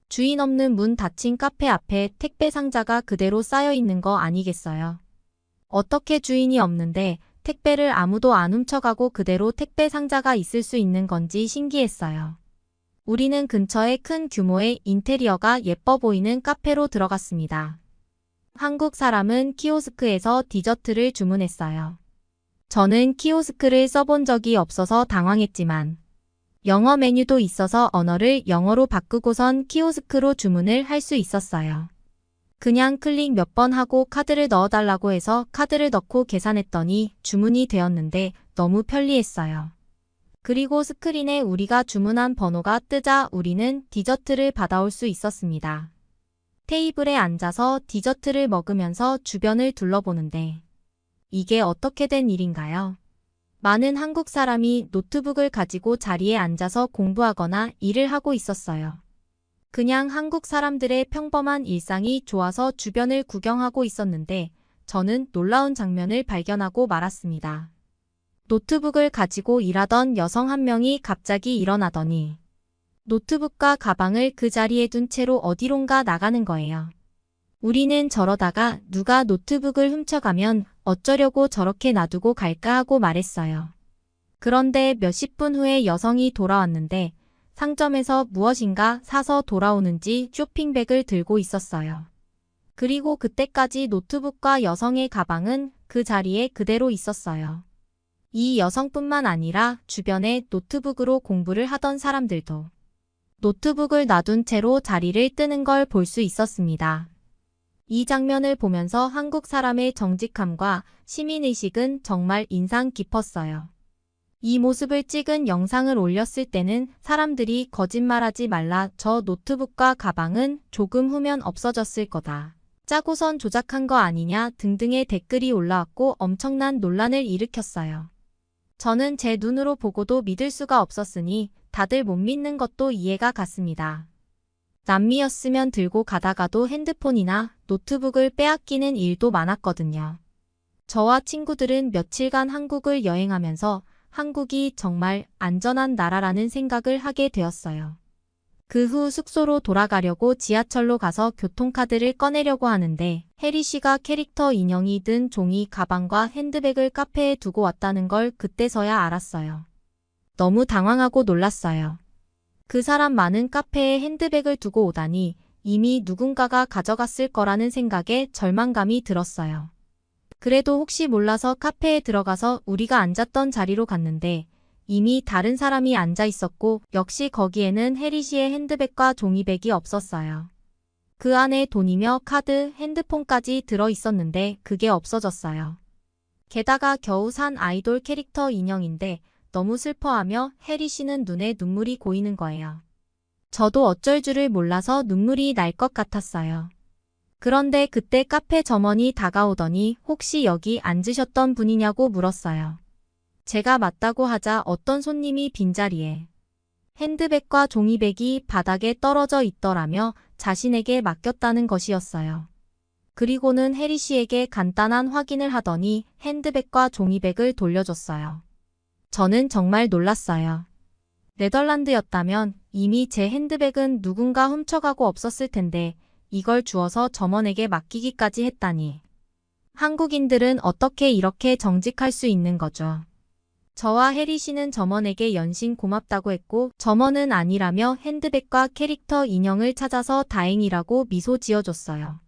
주인 없는 문 닫힌 카페 앞에 택배 상자가 그대로 쌓여 있는 거 아니겠어요? 어떻게 주인이 없는데 택배를 아무도 안 훔쳐가고 그대로 택배 상자가 있을 수 있는 건지 신기했어요. 우리는 근처에 큰 규모의 인테리어가 예뻐 보이는 카페로 들어갔습니다. 한국 사람은 키오스크에서 디저트를 주문했어요. 저는 키오스크를 써본 적이 없어서 당황했지만 영어 메뉴도 있어서 언어를 영어로 바꾸고선 키오스크로 주문을 할 수 있었어요. 그냥 클릭 몇 번 하고 카드를 넣어달라고 해서 카드를 넣고 계산했더니 주문이 되었는데 너무 편리했어요. 그리고 스크린에 우리가 주문한 번호가 뜨자 우리는 디저트를 받아올 수 있었습니다. 테이블에 앉아서 디저트를 먹으면서 주변을 둘러보는데 이게 어떻게 된 일인가요? 많은 한국 사람이 노트북을 가지고 자리에 앉아서 공부하거나 일을 하고 있었어요. 그냥 한국 사람들의 평범한 일상이 좋아서 주변을 구경하고 있었는데 저는 놀라운 장면을 발견하고 말았습니다. 노트북을 가지고 일하던 여성 한 명이 갑자기 일어나더니 노트북과 가방을 그 자리에 둔 채로 어디론가 나가는 거예요. 우리는 저러다가 누가 노트북을 훔쳐가면 어쩌려고 저렇게 놔두고 갈까 하고 말했어요. 그런데 몇십 분 후에 여성이 돌아왔는데 상점에서 무엇인가 사서 돌아오는지 쇼핑백을 들고 있었어요. 그리고 그때까지 노트북과 여성의 가방은 그 자리에 그대로 있었어요. 이 여성뿐만 아니라 주변에 노트북으로 공부를 하던 사람들도 노트북을 놔둔 채로 자리를 뜨는 걸 볼 수 있었습니다. 이 장면을 보면서 한국 사람의 정직함과 시민의식은 정말 인상 깊었어요. 이 모습을 찍은 영상을 올렸을 때는 사람들이 거짓말하지 말라, 저 노트북과 가방은 조금 후면 없어졌을 거다, 짜고선 조작한 거 아니냐 등등의 댓글이 올라왔고 엄청난 논란을 일으켰어요. 저는 제 눈으로 보고도 믿을 수가 없었으니 다들 못 믿는 것도 이해가 갔습니다. 남미였으면 들고 가다가도 핸드폰이나 노트북을 빼앗기는 일도 많았거든요. 저와 친구들은 며칠간 한국을 여행하면서 한국이 정말 안전한 나라라는 생각을 하게 되었어요. 그 후 숙소로 돌아가려고 지하철로 가서 교통카드를 꺼내려고 하는데 해리 씨가 캐릭터 인형이 든 종이 가방과 핸드백을 카페에 두고 왔다는 걸 그때서야 알았어요. 너무 당황하고 놀랐어요. 그 사람 많은 카페에 핸드백을 두고 오다니 이미 누군가가 가져갔을 거라는 생각에 절망감이 들었어요. 그래도 혹시 몰라서 카페에 들어가서 우리가 앉았던 자리로 갔는데 이미 다른 사람이 앉아 있었고 역시 거기에는 해리 씨의 핸드백과 종이백이 없었어요. 그 안에 돈이며 카드, 핸드폰까지 들어 있었는데 그게 없어졌어요. 게다가 겨우 산 아이돌 캐릭터 인형인데 너무 슬퍼하며 해리 씨는 눈에 눈물이 고이는 거예요. 저도 어쩔 줄을 몰라서 눈물이 날 것 같았어요. 그런데 그때 카페 점원이 다가오더니 혹시 여기 앉으셨던 분이냐고 물었어요. 제가 맞다고 하자 어떤 손님이 빈자리에 핸드백과 종이백이 바닥에 떨어져 있더라며 자신에게 맡겼다는 것이었어요. 그리고는 해리 씨에게 간단한 확인을 하더니 핸드백과 종이백을 돌려줬어요. 저는 정말 놀랐어요. 네덜란드였다면 이미 제 핸드백은 누군가 훔쳐가고 없었을 텐데 이걸 주어서 점원에게 맡기기까지 했다니. 한국인들은 어떻게 이렇게 정직할 수 있는 거죠? 저와 해리 씨는 점원에게 연신 고맙다고 했고 점원은 아니라며 핸드백과 캐릭터 인형을 찾아서 다행이라고 미소 지어줬어요.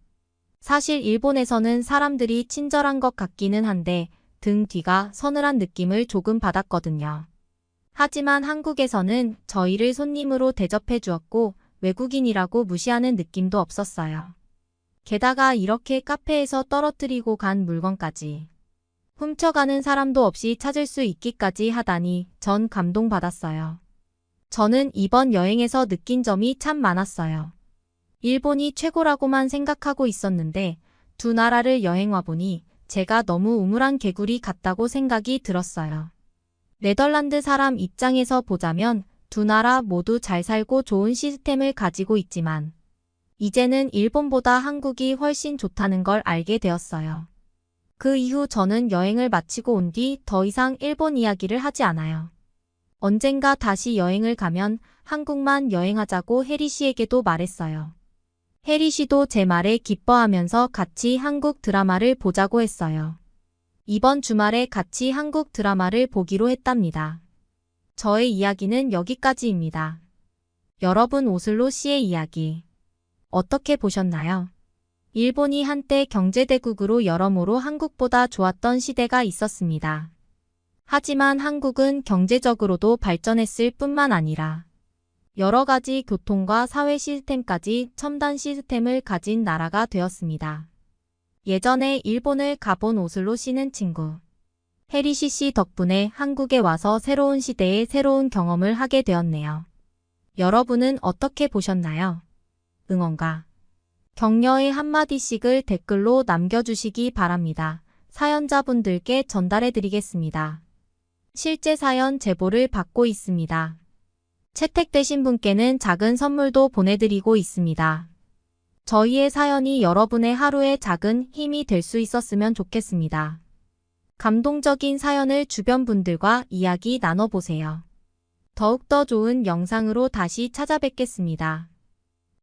사실 일본에서는 사람들이 친절한 것 같기는 한데 등 뒤가 서늘한 느낌을 조금 받았거든요. 하지만 한국에서는 저희를 손님으로 대접해 주었고 외국인이라고 무시하는 느낌도 없었어요. 게다가 이렇게 카페에서 떨어뜨리고 간 물건까지 훔쳐가는 사람도 없이 찾을 수 있기까지 하다니 전 감동받았어요. 저는 이번 여행에서 느낀 점이 참 많았어요. 일본이 최고라고만 생각하고 있었는데 두 나라를 여행 와보니 제가 너무 우물한 개구리 같다고 생각이 들었어요. 네덜란드 사람 입장에서 보자면 두 나라 모두 잘 살고 좋은 시스템을 가지고 있지만 이제는 일본보다 한국이 훨씬 좋다는 걸 알게 되었어요. 그 이후 저는 여행을 마치고 온 뒤 더 이상 일본 이야기를 하지 않아요. 언젠가 다시 여행을 가면 한국만 여행하자고 해리 씨에게도 말했어요. 해리 씨도 제 말에 기뻐하면서 같이 한국 드라마를 보자고 했어요. 이번 주말에 같이 한국 드라마를 보기로 했답니다. 저의 이야기는 여기까지입니다. 여러분 오슬로 씨의 이야기 어떻게 보셨나요? 일본이 한때 경제대국으로 여러모로 한국보다 좋았던 시대가 있었습니다. 하지만 한국은 경제적으로도 발전했을 뿐만 아니라 여러 가지 교통과 사회 시스템까지 첨단 시스템을 가진 나라가 되었습니다. 예전에 일본을 가본 오슬로 씨는 친구 해리시 씨 덕분에 한국에 와서 새로운 시대의 새로운 경험을 하게 되었네요. 여러분은 어떻게 보셨나요? 응원과 격려의 한마디씩을 댓글로 남겨주시기 바랍니다. 사연자분들께 전달해드리겠습니다. 실제 사연 제보를 받고 있습니다. 채택되신 분께는 작은 선물도 보내드리고 있습니다. 저희의 사연이 여러분의 하루의 작은 힘이 될 수 있었으면 좋겠습니다. 감동적인 사연을 주변 분들과 이야기 나눠보세요. 더욱더 좋은 영상으로 다시 찾아뵙겠습니다.